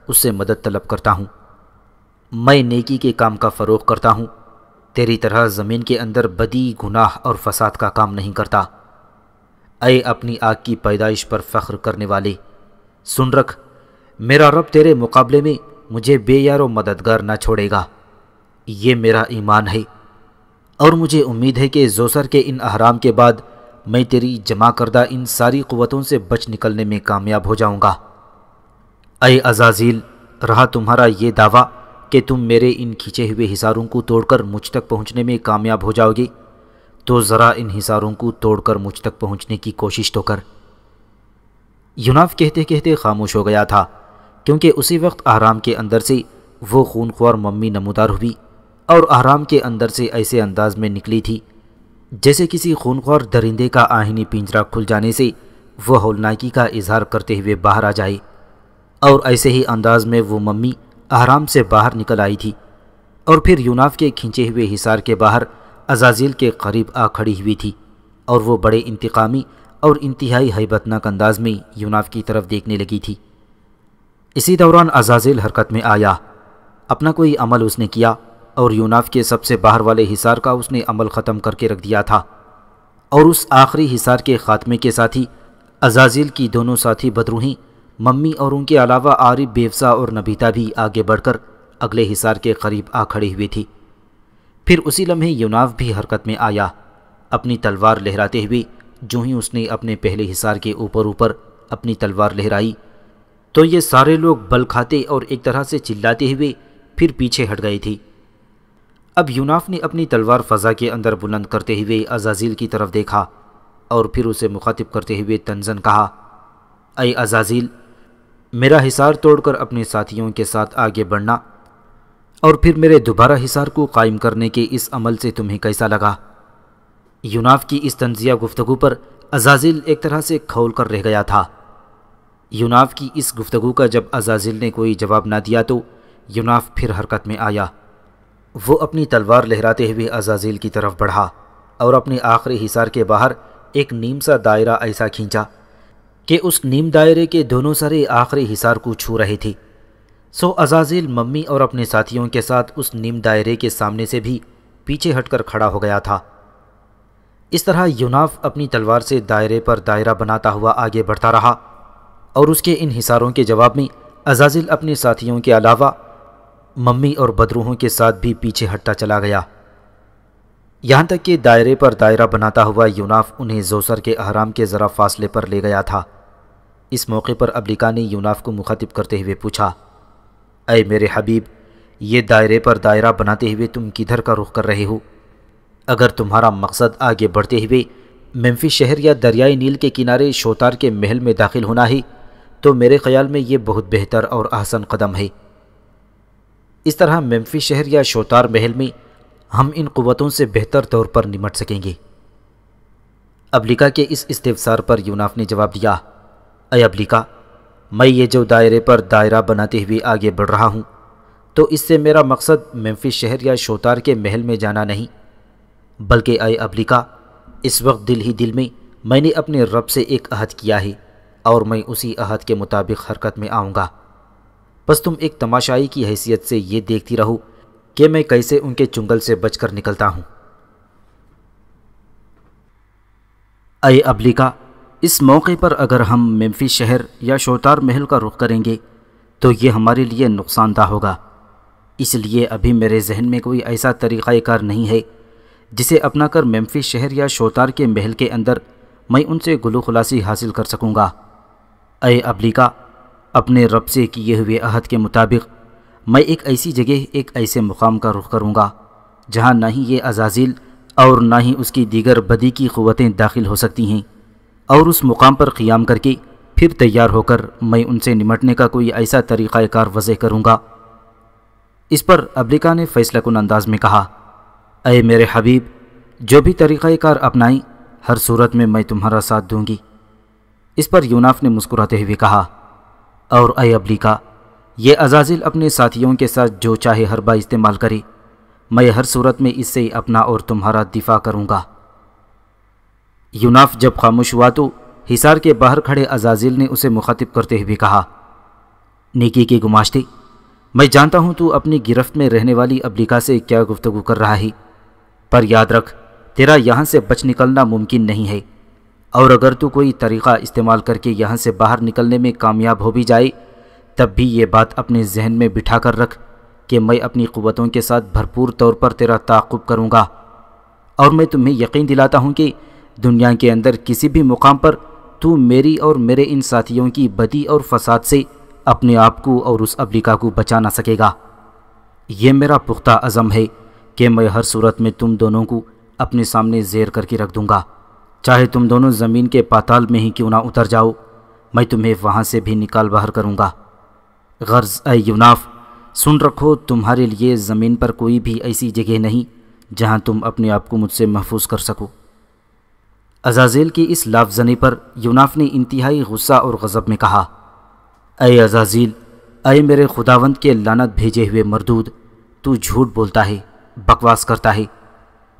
اس سے مدد طلب کرتا ہوں۔ میں نیکی کے کام کا فروغ کرتا ہوں، تیری طرح زمین کے اندر بدی، گناہ اور فساد کا کام نہیں کرتا۔ اے اپنی آگ کی پیدائش پر فخر کرنے والے، سن رکھ، میرا رب تیرے مقابلے میں مجھے بے یار و مددگار نہ چھوڑے گا، یہ میرا ایمان ہے، اور مجھے امید ہے کہ زوسر کے ان احرام کے بعد میں تیری جمع کردہ ان ساری قوتوں سے بچ نکلنے میں کامیاب ہو جاؤں گا۔ اے عزازیل، رہا تمہارا یہ دعویٰ کہ تم میرے ان کھینچے ہوئے حصاروں کو توڑ کر مجھ تک پہنچنے میں کامیاب ہو جاؤ گے، تو ذرا ان حصاروں کو توڑ کر مجھ تک پہنچنے کی کوشش تو کر۔ یوناف کہتے کہتے خاموش ہو گیا تھا، کیونکہ اسی وقت احرام کے اندر سے وہ خونخوار ممی نمودار ہوئی اور احرام کے اندر سے ایسے انداز میں نکلی تھی جیسے کسی خونخوار درندے کا آہنی پنجرہ کھل جانے سے وہ ہولناکی کا اظہار کرتے ہوئے باہر آ جائے، اور ایسے ہی انداز میں وہ ممی احرام سے باہر نکل آئی تھی، اور پھر یوناف کے کھینچے ہوئے حصار کے باہر عزازیل کے قریب آ کھڑی ہوئی تھی، اور وہ بڑے انتقامی اور انتہائی ہیبت ناک انداز میں یوناف کی طرف دیکھنے لگی تھی۔ اسی دوران عزازیل حرکت میں آیا، اپنا کوئی عمل اس نے کیا، اور یوناف کے سب سے باہر والے حصار کا اس نے عمل ختم کر کے رکھ دیا تھا، اور اس آخری حصار کے خاتمے کے ساتھ ہی عزازیل کی دونوں ساتھی بدروہیں ممی اور ان کے علاوہ عارف، بیوسا اور نبیتا بھی آگے بڑھ کر اگلے حصار کے قریب آ کھڑی ہوئی تھی۔ پھر اسی لمحے یوناف بھی حرکت میں آیا، اپنی تلوار لہراتے ہوئے۔ جو ہی اس نے اپنے پہلے حصار کے اوپر اپنی تلوار لہرائی تو یہ سارے لوگ بل کھاتے اور ایک طرح سے چلاتے ہوئے پھر پیچھے ہٹ گئے تھے۔ اب یوناف نے اپنی تلوار فضا کے اندر بلند کرتے ہوئے عزازیل کی طرف دیکھا، اور پھر اسے مخاطب کرتے ہوئے تنزن کہا، اے عزازیل، میرا حصار توڑ کر اپنے ساتھیوں کے ساتھ آگے بڑھنا اور پھر میرے دوبارہ حصار کو قائم کرنے کے اس عمل سے تمہیں کیسا لگا؟ یوناف کی اس طنزیہ گفتگو پر عزازیل ایک طرح سے کھول کر رہ گیا تھا۔ یوناف کی اس گفتگو کا جب عزازیل نے کوئی جواب نہ دیا تو یوناف پھر حرکت میں آیا۔ وہ اپنی تلوار لہراتے ہوئے عزازیل کی طرف بڑھا اور اپنے آخری حصار کے باہر ایک نیم سا دائرہ ایسا کھینچا کہ اس نیم دائرے کے دونوں سرے آخری حصار کو چھو رہے تھے۔ سو عزازیل ممی اور اپنے ساتھیوں کے ساتھ اس نیم دائرے کے سامنے سے بھی پیچھے ہٹ کر کھڑا ہو گیا تھا۔ اس طرح یوناف اپنی تلوار سے دائرے پر دائرہ بناتا ہوا آگے بڑھتا رہا، اور اس کے ان حصاروں کے جواب میں عزازیل اپنے ساتھیوں کے علاوہ ممی اور بدروحوں کے ساتھ بھی پیچھے ہٹتا چلا گیا، یہاں تک کہ دائرے پر دائرہ بناتا ہوا یوناف انہیں زوسر کے احرام کے ذرا فاصلے پر لے گیا تھا۔ اس موقع پر ابلیکا نے یوناف کو مخاطب کرتے ہوئے پوچھا، اے میرے حبیب، یہ دائرے پر دائرہ بناتے ہوئے تم کدھر کا رخ کر رہے ہو؟ اگر تمہارا مقصد آگے بڑھتے ہوئے ممفس شہر یا دریائے نیل کے کنارے شوتار کے محل میں داخل ہونا ہے تو میرے خیال میں یہ بہت بہتر اور احسن قدم ہے۔ اس طرح ممفس شہر یا شوتار محل میں ہم ان قوتوں سے بہتر طور پر نمٹ سکیں گے۔ ابلیکا کے اس استفسار پر یوناف نے جواب دیا، اے ابلیکا، میں یہ جو دائرے پر دائرہ بناتے ہوئے آگے بڑھ رہا ہوں تو اس سے میرا مقصد ممفس شہر یا شوتار کے محل میں جانا نہیں، بلکہ اے ابلیکا، اس وقت دل ہی دل میں نے اپنے رب سے ایک عہد کیا ہے اور میں اسی عہد کے مطابق حرکت میں آؤں گا۔ بس تم ایک تماشائی کی حیثیت سے یہ دیکھتی رہو کہ میں کیسے ان کے چنگل سے بچ کر نکلتا ہوں۔ اے ابلیکا، اس موقع پر اگر ہم ممفس شہر یا شوتار محل کا رخ کریں گے تو یہ ہمارے لیے نقصان دہ ہوگا، اس لیے ابھی میرے ذہن میں کوئی ایسا طریقہ کار نہیں ہے جسے اپنا کر ممفس شہر یا شوتار کے محل کے اندر میں ان سے گلو خلاصی حاصل کر سکوں گا۔ اے ابلیکا، اپنے رب سے کیے ہوئے عہد کے مطابق میں ایک ایسی جگہ، ایک ایسے مقام کا رخ کروں گا جہاں نہ ہی یہ عزازیل اور نہ ہی اس کی دیگر بدی کی قوتیں داخل ہو سکتی ہیں، اور اس مقام پر قیام کر کے پھر تیار ہو کر میں ان سے نمٹنے کا کوئی ایسا طریقہ کار وضع کروں گا۔ اس پر ابلیکا نے فیصلہ کن انداز میں کہا، اے میرے حبیب، جو بھی طریقہ کار اپنائیں ہر صورت میں تمہارا ساتھ دوں گی۔ اس پر یوناف نے مسکراتے ہوئے کہا، اور اے ابلیکا، یہ عزازیل اپنے ساتھیوں کے ساتھ جو چاہے حربہ استعمال کرے، میں ہر صورت میں اس سے اپنا اور تمہارا دفاع کروں گا۔ یوناف جب خاموش ہوا تو حصار کے باہر کھڑے عزازیل نے اسے مخاطب کرتے ہوئے کہا، نیکی کی گماشتے، میں جانتا ہوں تو اپنی گرفت میں رہنے والی ابلیکا سے کیا گفتگو کر رہا ہے، پر یاد رکھ، تیرا یہاں سے بچ نکلنا ممکن نہیں ہے، اور اگر تو کوئی طریقہ استعمال کر کے یہاں سے باہر نکلنے میں کامیاب ہو بھی جائے تب بھی یہ بات اپنے ذہن میں بٹھا کر رکھ کہ میں اپنی قوتوں کے ساتھ بھرپور طور پر تیرا تعاقب کروں گا، اور میں تمہیں یقین دلاتا ہوں کہ دنیا کے اندر کسی بھی مقام پر تو میری اور میرے ان ساتھیوں کی بدی اور فساد سے اپنے آپ کو اور اس ابلیکا کو بچا نہ سکے گا۔ یہ میرا پختہ عزم ہے کہ میں ہر صورت میں تم دونوں کو اپنے سامنے زیر کر کے رکھ دوں گا، چاہے تم دونوں زمین کے پاتال میں ہی کیوں نہ اتر جاؤ، میں تمہیں وہاں سے بھی نکال باہر کروں گا۔ غرض اے یوناف، سن رکھو، تمہارے لیے زمین پر کوئی بھی ایسی جگہ نہیں جہاں تم اپنے آپ کو مجھ سے محفوظ کر سکو۔ عزازیل کی اس لافزنی پر یوناف نے انتہائی غصہ اور غضب میں کہا، اے عزازیل، اے میرے خداوند کے لعنت بھیجے ہوئے مردود، تو جھوٹ بولتا ہے، بکواس کرتا ہے،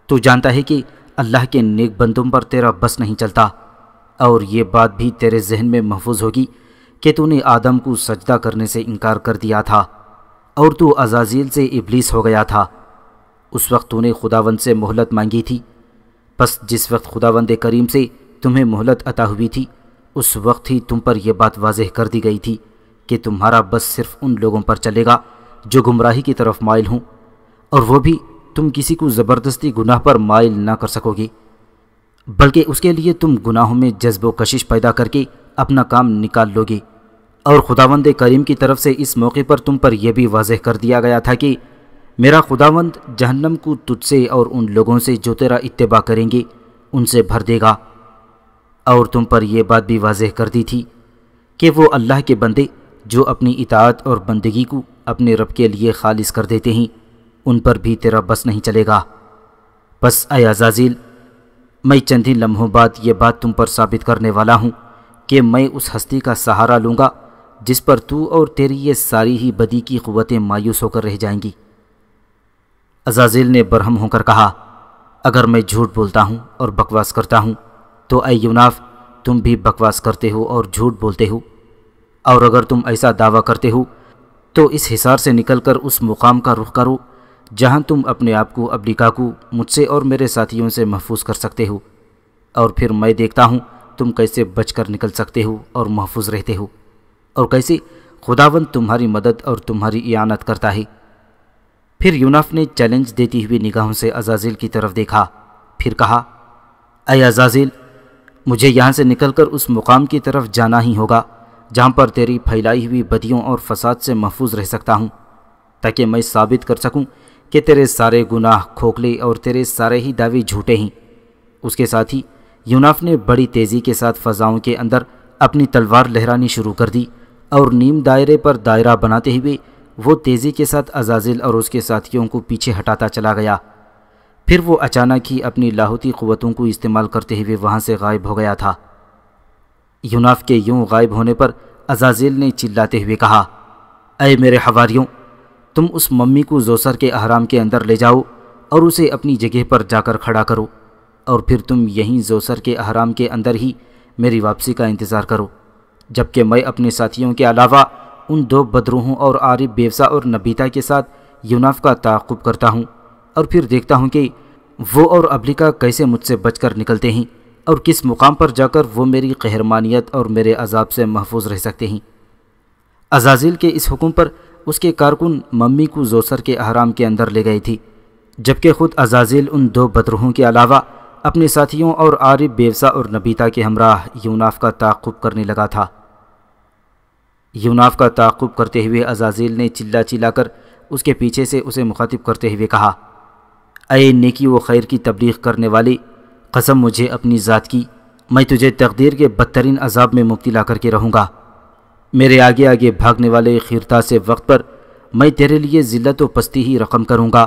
تو جانتا ہے کہ اللہ کے نیک بندوں پر تیرا بس نہیں چلتا، اور یہ بات بھی تیرے ذہن میں محفوظ ہوگی کہ تو نے آدم کو سجدہ کرنے سے انکار کر دیا تھا اور تو عزازیل سے ابلیس ہو گیا تھا۔ اس وقت تو نے خداوند سے مہلت مانگی تھی، پس جس وقت خداوند کریم سے تمہیں مہلت عطا ہوئی تھی اس وقت ہی تم پر یہ بات واضح کر دی گئی تھی کہ تمہارا بس صرف ان لوگوں پر چلے گا جو گمراہی کی طرف مائل ہوں، اور وہ بھی تم کسی کو زبردستی گناہ پر مائل نہ کر سکو گے، بلکہ اس کے لیے تم گناہوں میں جذب و کشش پیدا کر کے اپنا کام نکال لو گے۔ اور خداوند کریم کی طرف سے اس موقع پر تم پر یہ بھی واضح کر دیا گیا تھا کہ میرا خداوند جہنم کو تجھ سے اور ان لوگوں سے جو تیرا اتباع کریں گے ان سے بھر دے گا، اور تم پر یہ بات بھی واضح کر دی تھی کہ وہ اللہ کے بندے جو اپنی اطاعت اور بندگی کو اپنے رب کے لیے خالص کر دیتے ہیں ان پر بھی تیرا بس نہیں چلے گا۔ بس اے عزازیل، میں چند ہی لمحوں بعد یہ بات تم پر ثابت کرنے والا ہوں کہ میں اس ہستی کا سہارا لوں گا جس پر تو اور تیری یہ ساری ہی بدی کی قوتیں مایوس ہو کر رہ جائیں گی۔ عزازیل نے برہم ہو کر کہا، اگر میں جھوٹ بولتا ہوں اور بکواس کرتا ہوں تو اے یوناف تم بھی بکواس کرتے ہو اور جھوٹ بولتے ہو، اور اگر تم ایسا دعویٰ کرتے ہو تو اس حصار سے نکل کر اس مقام کا رخ کرو جہاں تم اپنے آپ کو ابلیکا کو مجھ سے اور میرے ساتھیوں سے محفوظ کر سکتے ہو، اور پھر میں دیکھتا ہوں تم کیسے بچ کر نکل سکتے ہو اور محفوظ رہتے ہو، اور کیسے خداوند تمہاری مدد اور تمہاری اعانت کرتا ہے۔ پھر یوناف نے چیلنج دیتی ہوئی نگاہوں سے عزازیل کی طرف دیکھا، پھر کہا، اے عزازیل، مجھے یہاں سے نکل کر اس مقام کی طرف جانا ہی ہوگا جہاں پر تیری پھیلائی ہوئی بدیوں اور فساد سے محفوظ رہ سکتا ہوں، تاکہ میں ثابت کر سکوں کہ تیرے سارے گناہ کھوکھلے اور تیرے سارے ہی دعوے جھوٹے ہیں۔ اس کے ساتھ ہی یوناف نے بڑی تیزی کے ساتھ فضاؤں کے اندر اپنی تلوار لہرانی شروع کر دی، اور نیم دائرے پر دائرہ بناتے ہوئے وہ تیزی کے ساتھ عزازیل اور اس کے ساتھیوں کو پیچھے ہٹاتا چلا گیا۔ پھر وہ اچانک ہی اپنی لاہوتی قوتوں کو استعمال کرتے ہوئے وہاں سے غائب ہو گیا تھا۔ یوناف کے یوں غائب ہونے پر عزازیل نے چلاتے ہوئے کہا، اے میرے حواریوں، تم اس ممی کو زوسر کے احرام کے اندر لے جاؤ اور اسے اپنی جگہ پر جا کر کھڑا کرو، اور پھر تم یہیں زوسر کے احرام کے اندر ہی میری واپسی کا انتظار کرو، جبکہ میں اپنے ساتھیوں کے علاوہ ان دو بدروحوں اور عارف بیوسا اور نبیتا کے ساتھ یوناف کا تعاقب کرتا ہوں، اور پھر دیکھتا ہوں کہ وہ اور ابلیکا کیسے مجھ سے بچ کر نکلتے ہیں اور کس مقام پر جا کر وہ میری قہرمانیت اور میرے عذاب سے محفوظ رہ سکتے ہیں۔ عزازیل کے اس حکم پر اس کے کارکن ممی کو زوسر کے احرام کے اندر لے گئی تھی، جبکہ خود عزازیل ان دو بدروحوں کے علاوہ اپنے ساتھیوں اور عارف بیوسا اور نبیتا کے ہمراہ یوناف کا تعاقب کرنے لگا تھا۔ یوناف کا تعاقب کرتے ہوئے عزازیل نے چلا چلا کر اس کے پیچھے سے اسے مخاطب کرتے ہوئے کہا، اے نیکی و خیر کی تبلیغ کرنے والے، قسم مجھے اپنی ذات کی، میں تجھے تقدیر کے بدترین عذاب میں مبتلا کر کے رہوں گا۔ میرے آگے آگے بھاگنے والے خیرتا سے وقت پر میں تیرے لیے ذلت و پستی ہی رقم کروں گا،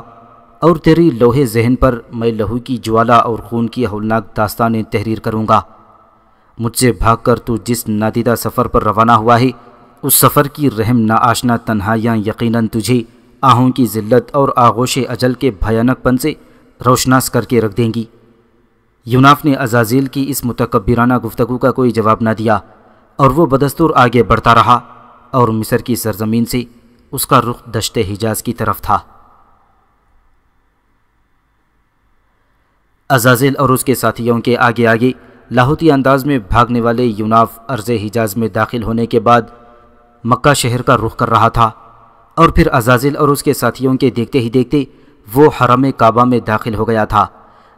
اور تیری لوہے ذہن پر میں لہو کی جوالا اور خون کی ہولناک داستانیں تحریر کروں گا۔ مجھ سے بھاگ کر تو جس نادیدہ سفر پر روانہ ہوا ہے، اس سفر کی رحم ناآشنا تنہائیاں یقیناً تجھے آہوں کی ذلت اور آغوش اجل کے بھیانک پن سے روشناس کر کے رکھ دیں گی۔ یوناف نے عزازیل کی اس متکبرانہ گفتگو کا کوئی جواب نہ دیا، اور وہ بدستور آگے بڑھتا رہا، اور مصر کی سرزمین سے اس کا رخ دشت حجاز کی طرف تھا۔ عزازیل اور اس کے ساتھیوں کے آگے آگے لاہوتی انداز میں بھاگنے والے یوناف ارض حجاز میں داخل ہونے کے بعد مکہ شہر کا رخ کر رہا تھا، اور پھر عزازیل اور اس کے ساتھیوں کے دیکھتے ہی دیکھتے وہ حرم کعبہ میں داخل ہو گیا تھا،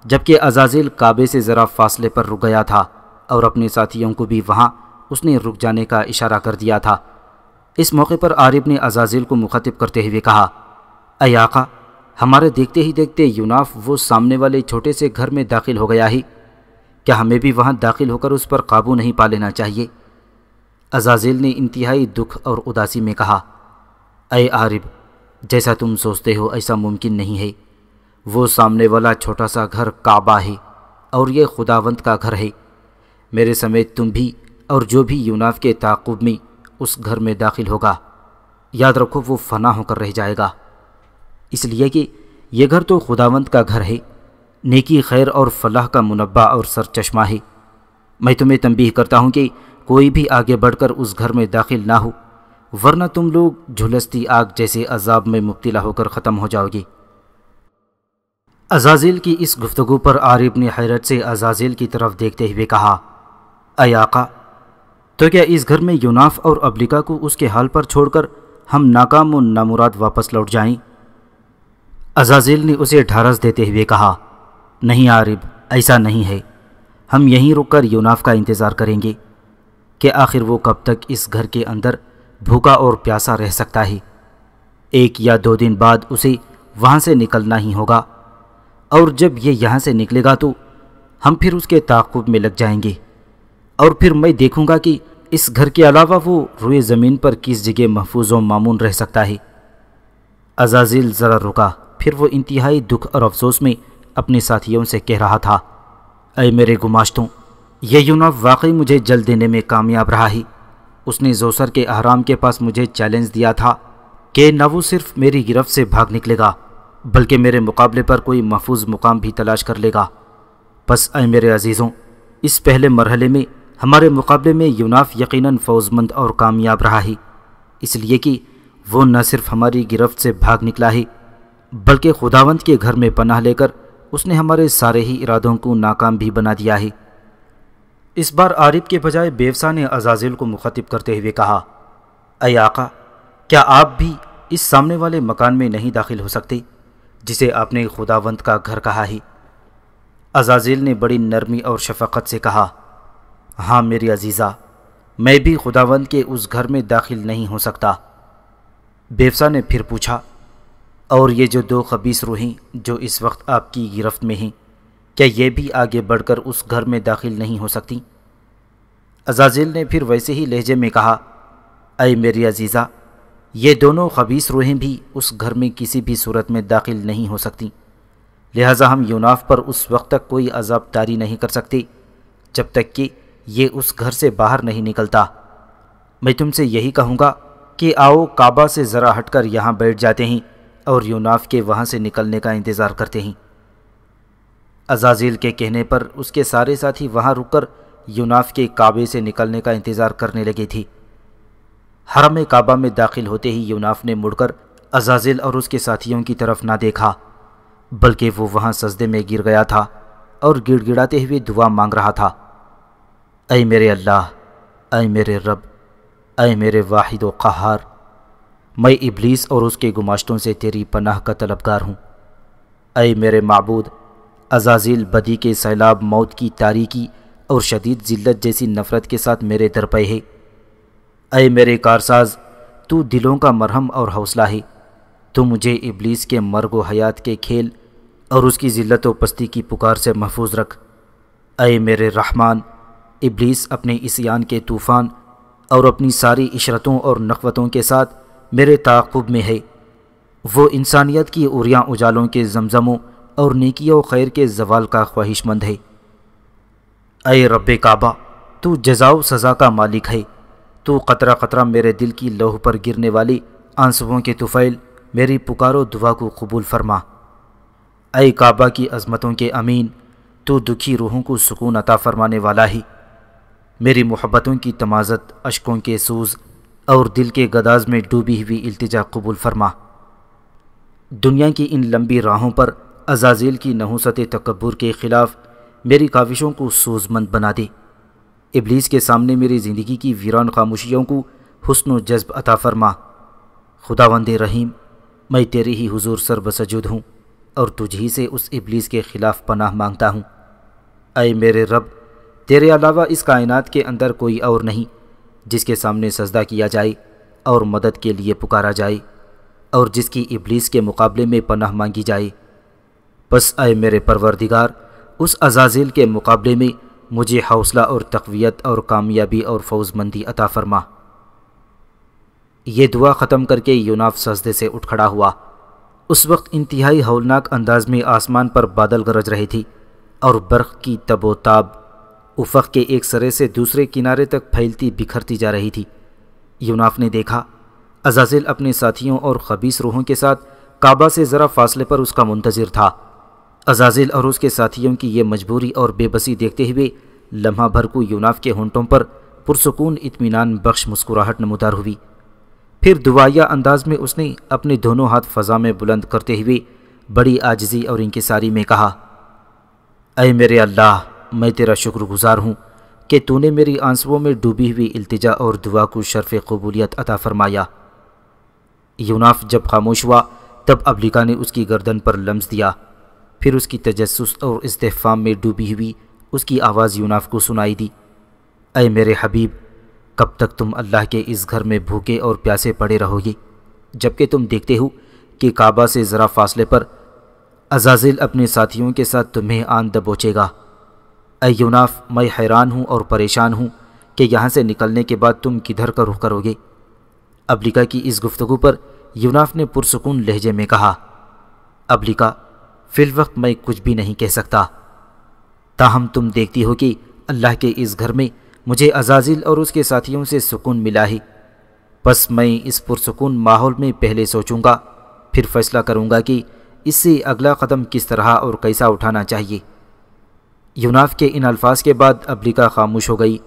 جبکہ عزازیل کعبے سے ذرا فاصلے پر رک گیا تھا اور اپنے ساتھیوں کو بھی وہاں اس نے رک جانے کا اشارہ کر دیا تھا۔ اس موقع پر عارب نے عزازیل کو مخاطب کرتے ہوئے کہا، اے آقا، ہمارے دیکھتے ہی دیکھتے یوناف وہ سامنے والے چھوٹے سے گھر میں داخل ہو گیا ہی، کیا ہمیں بھی وہاں داخل ہو کر اس پر قابو نہیں پا لینا چاہیے؟ عزازیل نے انتہائی دکھ اور اداسی میں کہا، اے عارب، جیسا تم سوچتے ہو ایسا ممکن نہیں ہے۔ وہ سامنے والا چھوٹا سا گھر کعبہ ہے اور یہ خداوند کا گھر ہے۔ میرے سمیت تم بھی اور جو بھی یوناف کے تعاقب میں اس گھر میں داخل ہوگا، یاد رکھو وہ فنا ہو کر رہ جائے گا، اس لیے کہ یہ گھر تو خداوند کا گھر ہے، نیکی خیر اور فلاح کا منبع اور سرچشمہ ہے۔ میں تمہیں تنبیہ کرتا ہوں کہ کوئی بھی آگے بڑھ کر اس گھر میں داخل نہ ہو، ورنہ تم لوگ جھلستی آگ جیسے عذاب میں مبتلا ہو کر ختم ہو جاؤ گے۔ عزازیل کی اس گفتگو پر عارب نے حیرت سے عزازیل کی طرف دیکھتے ہوئے کہا، اے آقا، تو کیا اس گھر میں یوناف اور ابلیکا کو اس کے حال پر چھوڑ کر ہم ناکام و نامراد واپس لوٹ جائیں؟ عزازیل نے اسے ڈھارس دیتے ہوئے کہا، نہیں عارب، ایسا نہیں ہے، ہم یہیں رک کر یوناف کا انتظار کریں گے کہ آخر وہ کب تک اس گھر کے اندر بھوکا اور پیاسا رہ سکتا ہے۔ 1 یا 2 دن بعد اسے وہاں سے نکلنا ہی ہوگا، اور جب یہ یہاں سے نکلے گا تو ہم پھر اس کے تعاقب میں لگ جائیں گے، اور پھر میں دیکھوں گا کہ اس گھر کے علاوہ وہ روئے زمین پر کس جگہ محفوظ و مامون رہ سکتا ہے۔ عزازیل ذرا رکا، پھر وہ انتہائی دکھ اور افسوس میں اپنے ساتھیوں سے کہہ رہا تھا، اے میرے گماشتوں، یہ یوناف واقعی مجھے جل دینے میں کامیاب رہا ہے۔ اس نے زوسر کے احرام کے پاس مجھے چیلنج دیا تھا کہ نہ وہ صرف میری گرفت سے بھاگ نکلے گا بلکہ میرے مقابلے پر کوئی محفوظ مقام بھی تلاش کر لے گا۔ بس اے میرے عزیزوں، اس پہلے مرحلے میں ہمارے مقابلے میں یوناف یقیناً فوز مند اور کامیاب رہا ہے، اس لیے کہ وہ نہ صرف ہماری گرفت سے بھاگ نکلا ہے بلکہ خداوند کے گھر میں پناہ لے کر اس نے ہمارے سارے ہی ارادوں کو ناکام بھی بنا دیا ہے۔ اس بار عارب کے بجائے بیوسا نے عزازیل کو مخاطب کرتے ہوئے کہا، اے آقا، کیا آپ بھی اس سامنے والے مکان میں نہیں داخل ہو سکتے جسے آپ نے خداوند کا گھر کہا ہے؟ عزازیل نے بڑی نرمی اور شفقت سے کہا، ہاں میری عزیزہ، میں بھی خداوند کے اس گھر میں داخل نہیں ہو سکتا۔ بیوسا نے پھر پوچھا، اور یہ جو 2 خبیث روحیں جو اس وقت آپ کی گرفت میں ہیں، کیا یہ بھی آگے بڑھ کر اس گھر میں داخل نہیں ہو سکتی؟ عزازیل نے پھر ویسے ہی لہجے میں کہا، اے میری عزیزہ، یہ دونوں خبیث روحیں بھی اس گھر میں کسی بھی صورت میں داخل نہیں ہو سکتی، لہٰذا ہم یوناف پر اس وقت تک کوئی عذاب طاری نہیں کر سکتے جب تک کہ یہ اس گھر سے باہر نہیں نکلتا۔ میں تم سے یہی کہوں گا کہ آؤ کعبہ سے ذرا ہٹ کر یہاں بیٹھ جاتے ہیں اور یوناف کے وہاں سے نکلنے کا انتظار کرتے ہیں۔ عزازیل کے کہنے پر اس کے سارے ساتھی وہاں رک کر یوناف کے کعبے سے نکلنے کا انتظار کرنے لگے تھے۔ حرم کعبہ میں داخل ہوتے ہی یوناف نے مڑ کر عزازیل اور اس کے ساتھیوں کی طرف نہ دیکھا، بلکہ وہ وہاں سجدے میں گر گیا تھا اور گڑ گڑاتے ہوئے دعا مانگ رہا تھا، اے میرے اللہ، اے میرے رب، اے میرے واحد و قہار، میں ابلیس اور اس کے گماشتوں سے تیری پناہ کا طلبگار ہوں۔ اے میرے معبود، عزازیل بدی کے سیلاب، موت کی تاریکی اور شدید ذلت جیسی نفرت کے ساتھ میرے در پہ ہے۔ اے میرے کارساز، تو دلوں کا مرہم اور حوصلہ ہے، تو مجھے ابلیس کے مرگ و حیات کے کھیل اور اس کی ذلت و پستی کی پکار سے محفوظ رکھ۔ اے میرے رحمان، ابلیس اپنے عصیان کے طوفان اور اپنی ساری عشرتوں اور نخوتوں کے ساتھ میرے تعاقب میں ہے۔ وہ انسانیت کی عریاں اجالوں کے زمزموں اور نیکی و خیر کے زوال کا خواہش مند ہے۔ اے رب کعبہ، تو جزا و سزا کا مالک ہے، تو قطرہ قطرہ میرے دل کی لوح پر گرنے والی آنسوؤں کے طفیل میری پکار و دعا کو قبول فرما۔ اے کعبہ کی عظمتوں کے امین، تو دکھی روحوں کو سکون عطا فرمانے والا ہی، میری محبتوں کی تمازت، اشکوں کے سوز اور دل کے گداز میں ڈوبی ہوئی التجا قبول فرما۔ دنیا کی ان لمبی راہوں پر عزازیل کی نحوست تکبر کے خلاف میری کاوشوں کو سوزمند بنا دے۔ ابلیس کے سامنے میری زندگی کی ویران خاموشیوں کو حسن و جذب عطا فرما۔ خداوند رحیم، میں تیرے ہی حضور سر بسجود ہوں اور تجھ ہی سے اس ابلیس کے خلاف پناہ مانگتا ہوں۔ اے میرے رب، تیرے علاوہ اس کائنات کے اندر کوئی اور نہیں جس کے سامنے سجدہ کیا جائے اور مدد کے لیے پکارا جائے اور جس کی ابلیس کے مقابلے میں پناہ مانگی جائے۔ بس اے میرے پروردگار، اس عزازیل کے مقابلے میں مجھے حوصلہ اور تقویت اور کامیابی اور فوز مندی عطا فرما۔ یہ دعا ختم کر کے یوناف سجدے سے اٹھ کھڑا ہوا۔ اس وقت انتہائی ہولناک انداز میں آسمان پر بادل گرج رہے تھے اور برق کی تب و تاب افق کے ایک سرے سے دوسرے کنارے تک پھیلتی بکھرتی جا رہی تھی۔ یوناف نے دیکھا عزازیل اپنے ساتھیوں اور خبیث روحوں کے ساتھ کعبہ سے ذرا فاصلے پر اس کا منتظر تھا۔ عزازیل اور اس کے ساتھیوں کی یہ مجبوری اور بے بسی دیکھتے ہوئے لمحہ بھر کو یوناف کے ہونٹوں پر پرسکون اطمینان بخش مسکراہٹ نمودار ہوئی۔ پھر دعائیہ انداز میں اس نے اپنے دونوں ہاتھ فضا میں بلند کرتے ہوئے بڑی عاجزی اور انکساری میں کہا، اے میرے اللہ، میں تیرا شکر گزار ہوں کہ تو نے میری آنسوؤں میں ڈوبی ہوئی التجا اور دعا کو شرف قبولیت عطا فرمایا۔ یوناف جب خاموش ہوا تب ابلیکا نے اس کی گردن پر لمس دیا۔ پھر اس کی تجسس اور استفہام میں ڈوبی ہوئی اس کی آواز یوناف کو سنائی دی، اے میرے حبیب، کب تک تم اللہ کے اس گھر میں بھوکے اور پیاسے پڑے رہو گے جبکہ تم دیکھتے ہو کہ کعبہ سے ذرا فاصلے پر عزازیل اپنے ساتھیوں کے ساتھ تمہیں آن دبوچے گا۔ اے یوناف، میں حیران ہوں اور پریشان ہوں کہ یہاں سے نکلنے کے بعد تم کدھر کا رخ کرو گے۔ ابلیکا کی اس گفتگو پر یوناف نے پرسکون لہجے میں کہا، ابلیکا، فی الوقت میں کچھ بھی نہیں کہہ سکتا، تاہم تم دیکھتی ہو کہ اللہ کے اس گھر میں مجھے عزازیل اور اس کے ساتھیوں سے سکون ملا ہے۔ بس میں اس پرسکون ماحول میں پہلے سوچوں گا، پھر فیصلہ کروں گا کہ اس سے اگلا قدم کس طرح اور کیسا اٹھانا چاہیے۔ یوناف کے ان الفاظ کے بعد ابلیکا خاموش ہو گئی،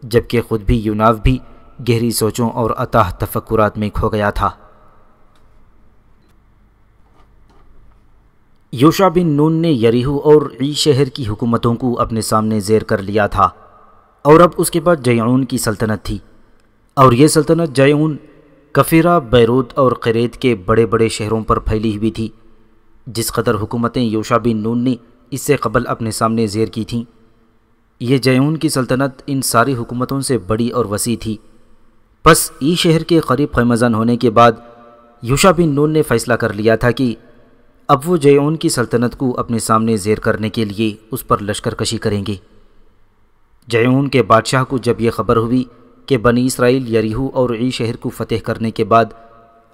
جبکہ خود بھی یوناف بھی گہری سوچوں اور اتاہ تفکرات میں کھو گیا تھا۔ یوشع بن نون نے یریحو اور عی شہر کی حکومتوں کو اپنے سامنے زیر کر لیا تھا، اور اب اس کے بعد جیعون کی سلطنت تھی، اور یہ سلطنت جیعون، کفیرہ، بیروت اور قریت کے بڑے بڑے شہروں پر پھیلی ہوئی تھی۔ جس قدر حکومتیں یوشع بن نون نے اس سے قبل اپنے سامنے زیر کی تھیں، یہ جیعون کی سلطنت ان ساری حکومتوں سے بڑی اور وسیع تھی۔ پس ای شہر کے قریب خیمہ زن ہونے کے بعد یوشع بن نون نے فیصلہ کر لیا تھا کہ اب وہ جیعون کی سلطنت کو اپنے سامنے زیر کرنے کے لیے اس پر لشکر کشی کریں گے۔ جیعون کے بادشاہ کو جب یہ خبر ہوئی کہ بنی اسرائیل یریحو اور عی شہر کو فتح کرنے کے بعد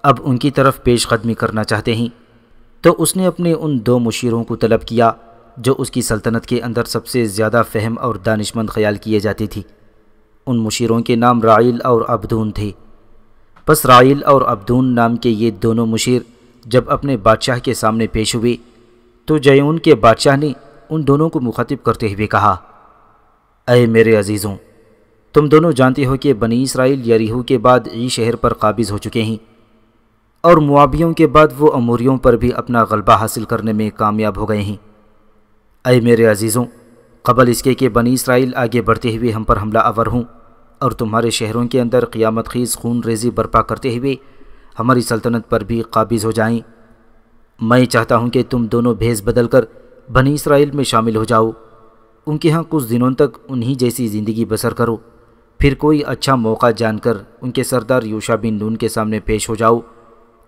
اب ان کی طرف پیش قدمی کرنا چاہتے ہیں، تو اس نے اپنے ان دو مشیروں کو طلب کیا جو اس کی سلطنت کے اندر سب سے زیادہ فہم اور دانشمند خیال کیے جاتے تھے۔ ان مشیروں کے نام رائل اور عبدون تھے۔ پس رائل اور عبدون نام کے یہ دونوں مشیر جب اپنے بادشاہ کے سامنے پیش ہوئے تو جیعون کے بادشاہ نے ان دونوں کو مخاطب کرتے ہوئے کہا، اے میرے عزیزوں، تم دونوں جانتے ہو کہ بنی اسرائیل یریحو کے بعد عی شہر پر قابض ہو چکے ہیں، اور موابیوں کے بعد وہ اموریوں پر بھی اپنا غلبہ حاصل کرنے میں کامیاب ہو گئے ہیں۔ اے میرے عزیزوں، قبل اس کے کہ بنی اسرائیل آگے بڑھتے ہوئے ہم پر حملہ آور ہوں اور تمہارے شہروں کے اندر قیامت خیز خون ریزی برپا کرتے ہوئے ہماری سلطنت پر بھی قابض ہو جائیں، میں چاہتا ہوں کہ تم دونوں بھیس بدل کر بنی اسرائیل میں شامل ہو جاؤ، ان کے ہاں کچھ دنوں تک انہی جیسی زندگی بسر کرو، پھر کوئی اچھا موقع جان کر ان کے سردار یوشع بن نون کے سامنے پیش ہو جاؤ،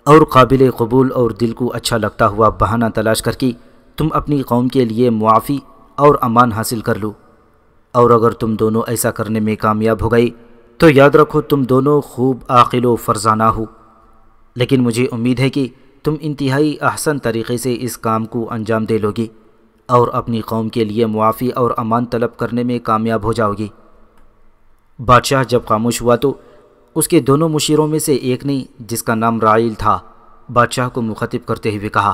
اور قابل قبول اور دل کو اچھا لگتا ہوا بہانہ تلاش کر کے تم اپنی قوم کے لیے معافی اور امان حاصل کر لو۔ اور اگر تم دونوں ایسا کرنے میں کامیاب ہو گئے تو یاد رکھو تم دونوں خوب عاقل و فرزانہ ہو، لیکن مجھے امید ہے کہ تم انتہائی احسن طریقے سے اس کام کو انجام دے لو گے اور اپنی قوم کے لیے معافی اور امان طلب کرنے میں کامیاب ہو جاؤ گے۔ بادشاہ جب خاموش ہوا تو اس کے دونوں مشیروں میں سے ایک نے، جس کا نام رائل تھا، بادشاہ کو مخاطب کرتے ہوئے کہا،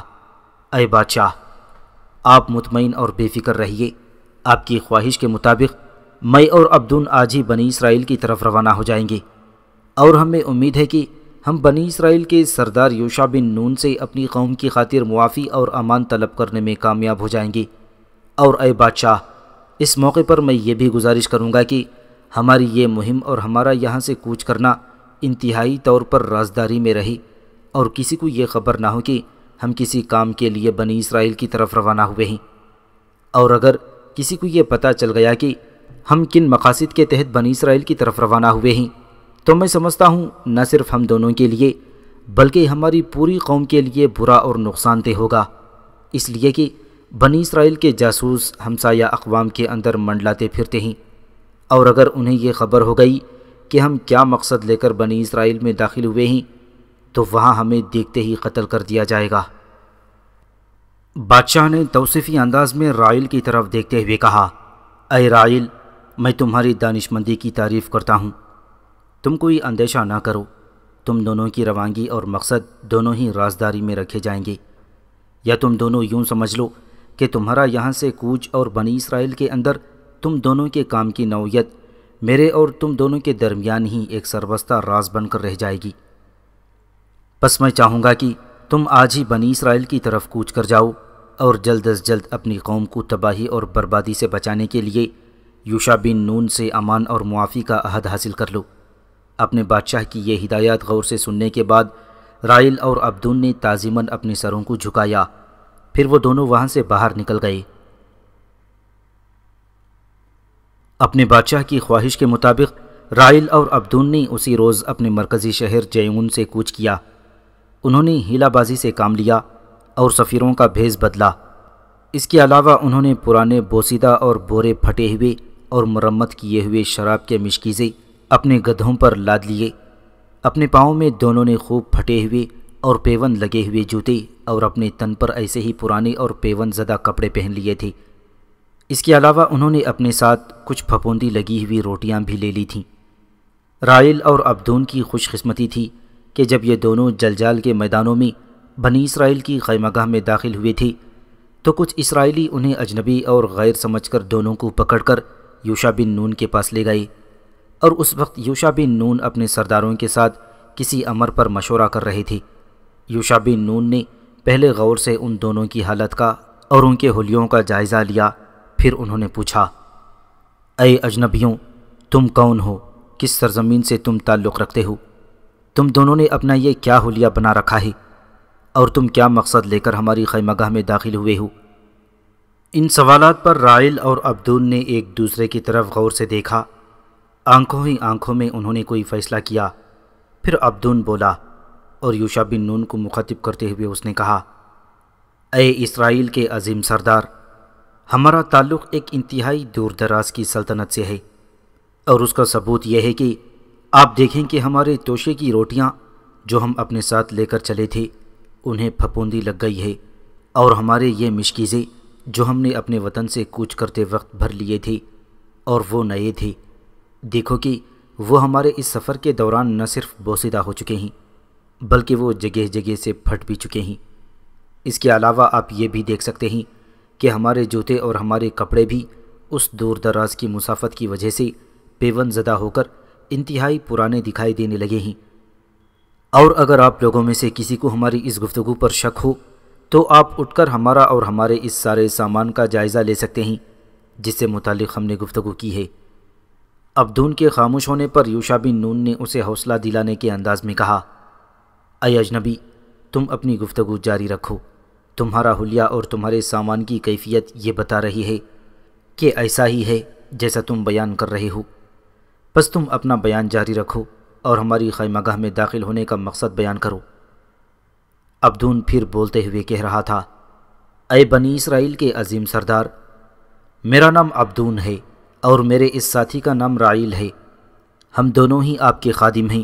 اے بادشاہ، آپ مطمئن اور بے فکر رہیے، آپ کی خواہش کے مطابق میں اور عبدون آج ہی بنی اسرائیل کی طرف روانہ ہو جائیں گے، اور ہمیں امید ہے کہ ہم بنی اسرائیل کے سردار یوشع بن نون سے اپنی قوم کی خاطر معافی اور امان طلب کرنے میں کامیاب ہو جائیں گے۔ اور اے بادشاہ، اس موقع پر میں یہ بھی گزارش کروں گا کہ ہماری یہ مہم اور ہمارا یہاں سے کوچ کرنا انتہائی طور پر رازداری میں رہی، اور کسی کو یہ خبر نہ ہو کہ ہم کسی کام کے لیے بنی اسرائیل کی طرف روانہ ہوئے ہیں، اور اگر کسی کو یہ پتہ چل گیا کہ ہم کن مقاصد کے تحت بنی اسرائیل کی طرف روانہ ہوئے ہیں، تو میں سمجھتا ہوں نہ صرف ہم دونوں کے لیے بلکہ ہماری پوری قوم کے لیے برا اور نقصان دہ ہوگا، اس لیے کہ بنی اسرائیل کے جاسوس ہمسایہ اقوام کے اندر منڈلاتے پھرتے ہیں، اور اگر انہیں یہ خبر ہو گئی کہ ہم کیا مقصد لے کر بنی اسرائیل میں داخل ہوئے ہیں تو وہاں ہمیں دیکھتے ہی قتل کر دیا جائے گا۔ بادشاہ نے توصیفی انداز میں رائل کی طرف دیکھتے ہوئے کہا، اے رائل، میں تمہاری دانشمندی کی تعریف کرتا ہوں، تم کوئی اندیشہ نہ کرو، تم دونوں کی روانگی اور مقصد دونوں ہی رازداری میں رکھے جائیں گے، یا تم دونوں یوں سمجھ لو کہ تمہارا یہاں سے کوچ اور بنی اسرائیل کے اندر تم دونوں کے کام کی نوعیت میرے اور تم دونوں کے درمیان ہی ایک سربستہ راز بن کر رہ جائے گی۔ بس میں چاہوں گا کہ تم آج ہی بنی اسرائیل کی طرف کوچ کر جاؤ اور جلد از جلد اپنی قوم کو تباہی اور بربادی سے بچانے کے لیے یوشع بن نون سے امان اور معافی کا عہد حاصل کر لو۔ اپنے بادشاہ کی یہ ہدایات غور سے سننے کے بعد رائل اور عبدون نے تعظیماً اپنے سروں کو جھکایا، پھر وہ دونوں وہاں سے باہر نکل گئے۔ اپنے بادشاہ کی خواہش کے مطابق رائل اور عبدون نے اسی روز اپنے مرکزی شہر جیون سے کوچ کیا۔ انہوں نے ہیلہ بازی سے کام لیا اور سفیروں کا بھیس بدلا۔ اس کے علاوہ انہوں نے پرانے بوسیدہ اور بورے پھٹے ہوئے اور مرمت کیے ہوئے شراب کے مشکیزے اپنے گدھوں پر لاد لیے۔ اپنے پاؤں میں دونوں نے خوب پھٹے ہوئے اور پیون لگے ہوئے جوتے اور اپنے تن پر ایسے ہی پرانے اور پیون زدہ کپڑے پہن لیے تھے۔ اس کے علاوہ انہوں نے اپنے ساتھ کچھ پھپھوندی لگی ہوئی روٹیاں بھی لے لی تھیں۔ رائل اور عبدون کی خوش قسمتی تھی کہ جب یہ دونوں جلجال کے میدانوں میں بنی اسرائیل کی خیمہ گاہ میں داخل ہوئے تھے تو کچھ اسرائیلی انہیں اجنبی اور غیر سمجھ کر دونوں کو پکڑ کر یوشع بن نون کے پاس لے گئے، اور اس وقت یوشع بن نون اپنے سرداروں کے ساتھ کسی امر پر مشورہ کر رہے تھے۔ یوشع بن نون نے پہلے غور سے ان دونوں کی حالت کا اور ان کے حلیوں کا جائزہ لیا، پھر انہوں نے پوچھا، اے اجنبیوں، تم کون ہو؟ کس سرزمین سے تم تعلق رکھتے ہو؟ تم دونوں نے اپنا یہ کیا حلیہ بنا رکھا ہے، اور تم کیا مقصد لے کر ہماری خیمہ گاہ میں داخل ہوئے ہو؟ ان سوالات پر رائل اور عبدون نے ایک دوسرے کی طرف غور سے دیکھا۔ آنکھوں ہی آنکھوں میں انہوں نے کوئی فیصلہ کیا۔ پھر عبدون بولا اور یوشع بن نون کو مخاطب کرتے ہوئے اس نے کہا، اے اسرائیل کے عظیم سردار، ہمارا تعلق ایک انتہائی دور دراز کی سلطنت سے ہے، اور اس کا ثبوت یہ ہے کہ آپ دیکھیں کہ ہمارے توشے کی روٹیاں جو ہم اپنے ساتھ لے کر چلے تھے انہیں پھپھوندی لگ گئی ہے، اور ہمارے یہ مشکیزے جو ہم نے اپنے وطن سے کوچ کرتے وقت بھر لیے تھے اور وہ نئے تھے، دیکھو کہ وہ ہمارے اس سفر کے دوران نہ صرف بوسیدہ ہو چکے ہیں بلکہ وہ جگہ جگہ سے پھٹ بھی چکے ہیں۔ اس کے علاوہ آپ یہ بھی دیکھ سکتے ہیں کہ ہمارے جوتے اور ہمارے کپڑے بھی اس دور دراز کی مسافت کی وجہ سے پیون زدہ ہو کر انتہائی پرانے دکھائی دینے لگے ہیں، اور اگر آپ لوگوں میں سے کسی کو ہماری اس گفتگو پر شک ہو تو آپ اٹھ کر ہمارا اور ہمارے اس سارے سامان کا جائزہ لے سکتے ہیں جس سے متعلق ہم نے گفتگو کی ہے۔ عبدون کے خاموش ہونے پر یوشع بن نون نے اسے حوصلہ دلانے کے انداز میں کہا، اے اجنبی، تم اپنی گفتگو جاری رکھو، تمہارا حلیہ اور تمہارے سامان کی کیفیت یہ بتا رہی ہے کہ ایسا ہی ہے جیسا تم بیان کر رہے ہو، بس تم اپنا بیان جاری رکھو اور ہماری خیمہ گاہ میں داخل ہونے کا مقصد بیان کرو۔ عبدون پھر بولتے ہوئے کہہ رہا تھا، اے بنی اسرائیل کے عظیم سردار، میرا نام عبدون ہے اور میرے اس ساتھی کا نام رائل ہے، ہم دونوں ہی آپ کے خادم ہیں،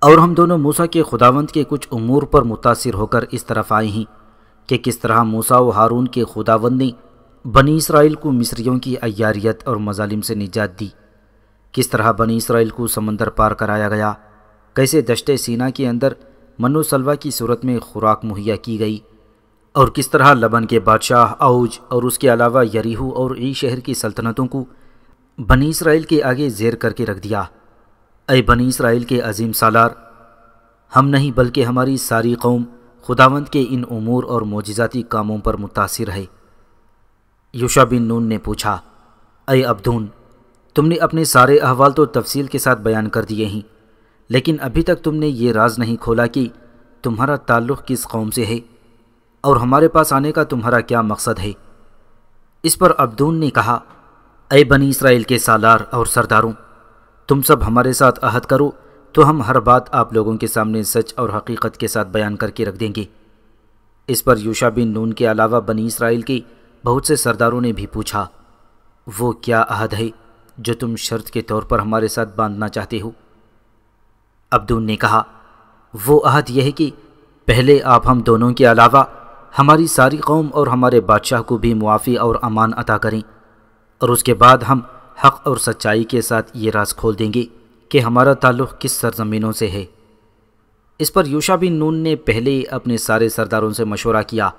اور ہم دونوں موسیٰ کے خداوند کے کچھ امور پر متاثر ہو کر اس طرف آئے ہیں کہ کس طرح موسیٰ و ہارون کے خداوند نے بنی اسرائیل کو مصریوں کی عیاریت اور مظالم سے نجات دی، کس طرح بنی اسرائیل کو سمندر پار کرایا گیا، کیسے دشت سینا کے اندر من و سلوہ کی صورت میں خوراک مہیا کی گئی، اور کس طرح لبن کے بادشاہ اوج اور اس کے علاوہ یریحو اور ای شہر کی سلطنتوں کو بنی اسرائیل کے آگے زیر کر کے رکھ دیا۔ اے بنی اسرائیل کے عظیم سالار، ہم نہیں بلکہ ہماری ساری قوم خداوند کے ان امور اور معجزاتی کاموں پر متاثر ہے۔ یوشع بن نون نے پوچھا، اے عبدون، تم نے اپنے سارے احوال تو تفصیل کے ساتھ بیان کر دیے ہیں، لیکن ابھی تک تم نے یہ راز نہیں کھولا کہ تمہارا تعلق کس قوم سے ہے اور ہمارے پاس آنے کا تمہارا کیا مقصد ہے۔ اس پر عبدون نے کہا، اے بنی اسرائیل کے سالار اور سرداروں، تم سب ہمارے ساتھ عہد کرو تو ہم ہر بات آپ لوگوں کے سامنے سچ اور حقیقت کے ساتھ بیان کر کے رکھ دیں گے۔ اس پر یوشع بن نون کے علاوہ بنی اسرائیل کے بہت سے سرداروں نے بھی پوچھا، وہ کیا عہد ہے جو تم شرط کے طور پر ہمارے ساتھ باندھنا چاہتے ہو؟ عبدون نے کہا، وہ عہد یہ ہے کہ پہلے آپ ہم دونوں کے علاوہ ہماری ساری قوم اور ہمارے بادشاہ کو بھی معافی اور امان عطا کریں، اور اس کے بعد ہم حق اور سچائی کے ساتھ یہ راز کھول دیں گے کہ ہمارا تعلق کس سرزمینوں سے ہے۔ اس پر یوشع بن نون نے پہلے اپنے سارے سرداروں سے مشورہ کیا۔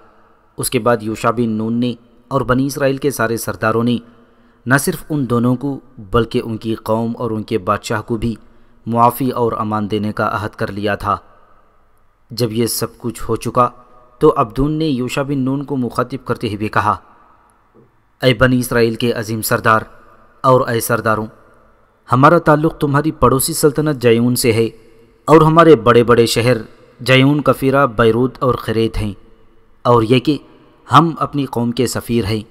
اس کے بعد یوشع بن نون نے اور بنی اسرائیل کے سارے سرداروں نے نہ صرف ان دونوں کو بلکہ ان کی قوم اور ان کے بادشاہ کو بھی معافی اور امان دینے کا عہد کر لیا تھا۔ جب یہ سب کچھ ہو چکا تو عبدون نے یوشع بن نون کو مخاطب کرتے ہوئے کہا، اے بنی اسرائیل کے عظیم سردار اور اے سرداروں، ہمارا تعلق تمہاری پڑوسی سلطنت جیون سے ہے، اور ہمارے بڑے بڑے شہر جیون، کفیرہ، بیروت اور خریت ہیں، اور یہ کہ ہم اپنی قوم کے سفیر ہیں،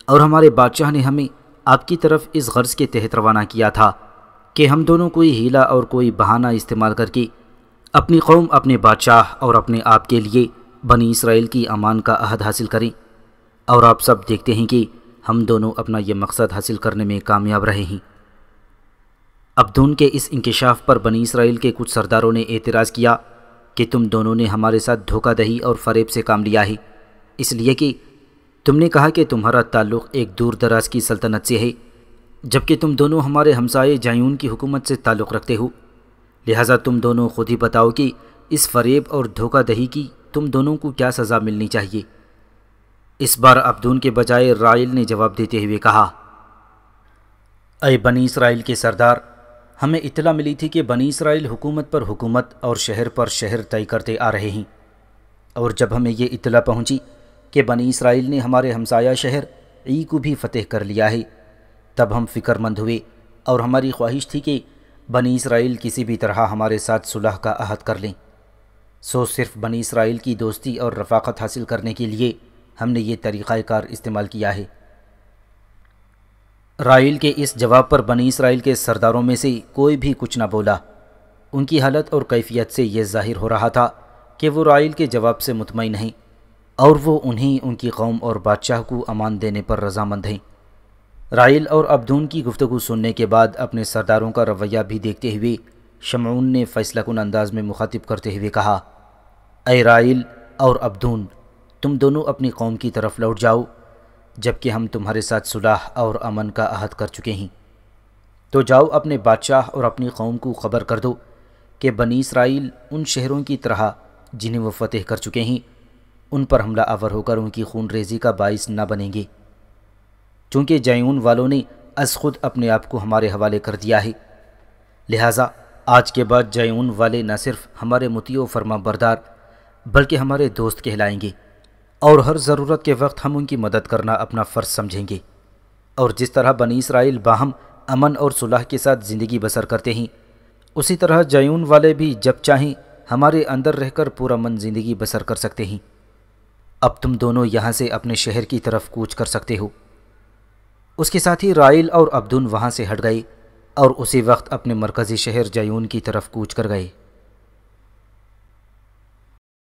اور ہمارے بادشاہ نے ہمیں آپ کی طرف اس غرض کے تحت روانہ کیا تھا کہ ہم دونوں کوئی ہیلہ اور کوئی بہانہ استعمال کر کے اپنی قوم، اپنے بادشاہ اور اپنے آپ کے لیے بنی اسرائیل کی امان کا عہد حاصل کریں، اور آپ سب دیکھتے ہیں کہ ہم دونوں اپنا یہ مقصد حاصل کرنے میں کامیاب رہے ہیں۔ عبدون کے اس انکشاف پر بنی اسرائیل کے کچھ سرداروں نے اعتراض کیا کہ تم دونوں نے ہمارے ساتھ دھوکہ دہی اور فریب سے کام لیا ہے، اس لیے کہ تم نے کہا کہ تمہارا تعلق ایک دور دراز کی سلطنت سے ہے، جبکہ تم دونوں ہمارے ہمسائے جیون کی حکومت سے تعلق رکھتے ہو۔ لہٰذا تم دونوں خود ہی بتاؤ کہ اس فریب اور دھوکہ دہی کی تم دونوں کو کیا سزا ملنی چاہیے۔ اس بار عبدون کے بجائے رائل نے جواب دیتے ہوئے کہا، اے بنی اسرائیل کے سردار، ہمیں اطلاع ملی تھی کہ بنی اسرائیل حکومت پر حکومت اور شہر پر شہر طے کرتے آ رہے ہیں، اور جب ہمیں یہ اطلاع پہنچی کہ بنی اسرائیل نے ہمارے ہمسایہ شہر ای کو بھی فتح کر لیا ہے، تب ہم فکر مند ہوئے اور ہماری خواہش تھی کہ بنی اسرائیل کسی بھی طرح ہمارے ساتھ صلح کا عہد کر لیں۔ سو صرف بنی اسرائیل کی دوستی اور رفاقت حاصل کرنے کے لیے ہم نے یہ طریقہ کار استعمال کیا ہے۔ رائل کے اس جواب پر بنی اسرائیل کے سرداروں میں سے کوئی بھی کچھ نہ بولا۔ ان کی حالت اور کیفیت سے یہ ظاہر ہو رہا تھا کہ وہ رائل کے جواب سے مطمئن ہیں، اور وہ انہیں ان کی قوم اور بادشاہ کو امان دینے پر رضامند ہیں۔ رائل اور عبدون کی گفتگو سننے کے بعد اپنے سرداروں کا رویہ بھی دیکھتے ہوئے شمعون نے فیصلہ کن انداز میں مخاطب کرتے ہوئے کہا، اے رائل اور عبدون، تم دونوں اپنی قوم کی طرف لوٹ جاؤ، جبکہ ہم تمہارے ساتھ صلح اور امن کا عہد کر چکے ہیں۔ تو جاؤ اپنے بادشاہ اور اپنی قوم کو خبر کر دو کہ بنی اسرائیل ان شہروں کی طرح جنہیں وہ فتح کر چکے ہیں، ان پر حملہ آور ہو کر ان کی خون ریزی کا باعث نہ بنیں گے، چونکہ جیون والوں نے از خود اپنے آپ کو ہمارے حوالے کر دیا ہے۔ لہٰذا آج کے بعد جیون والے نہ صرف ہمارے مطیع و فرما بردار بلکہ ہمارے دوست کہلائیں گے، اور ہر ضرورت کے وقت ہم ان کی مدد کرنا اپنا فرض سمجھیں گے، اور جس طرح بنی اسرائیل باہم امن اور صلح کے ساتھ زندگی بسر کرتے ہیں، اسی طرح جیون والے بھی جب چاہیں ہمارے اندر رہ کر پرامن زندگی بسر کر سکتے ہیں۔ اب تم دونوں یہاں سے اپنے شہر کی طرف کوچ کر سکتے ہو۔ اس کے ساتھ ہی رائل اور عبدون وہاں سے ہٹ گئے اور اسی وقت اپنے مرکزی شہر جیون کی طرف کوچ کر گئے۔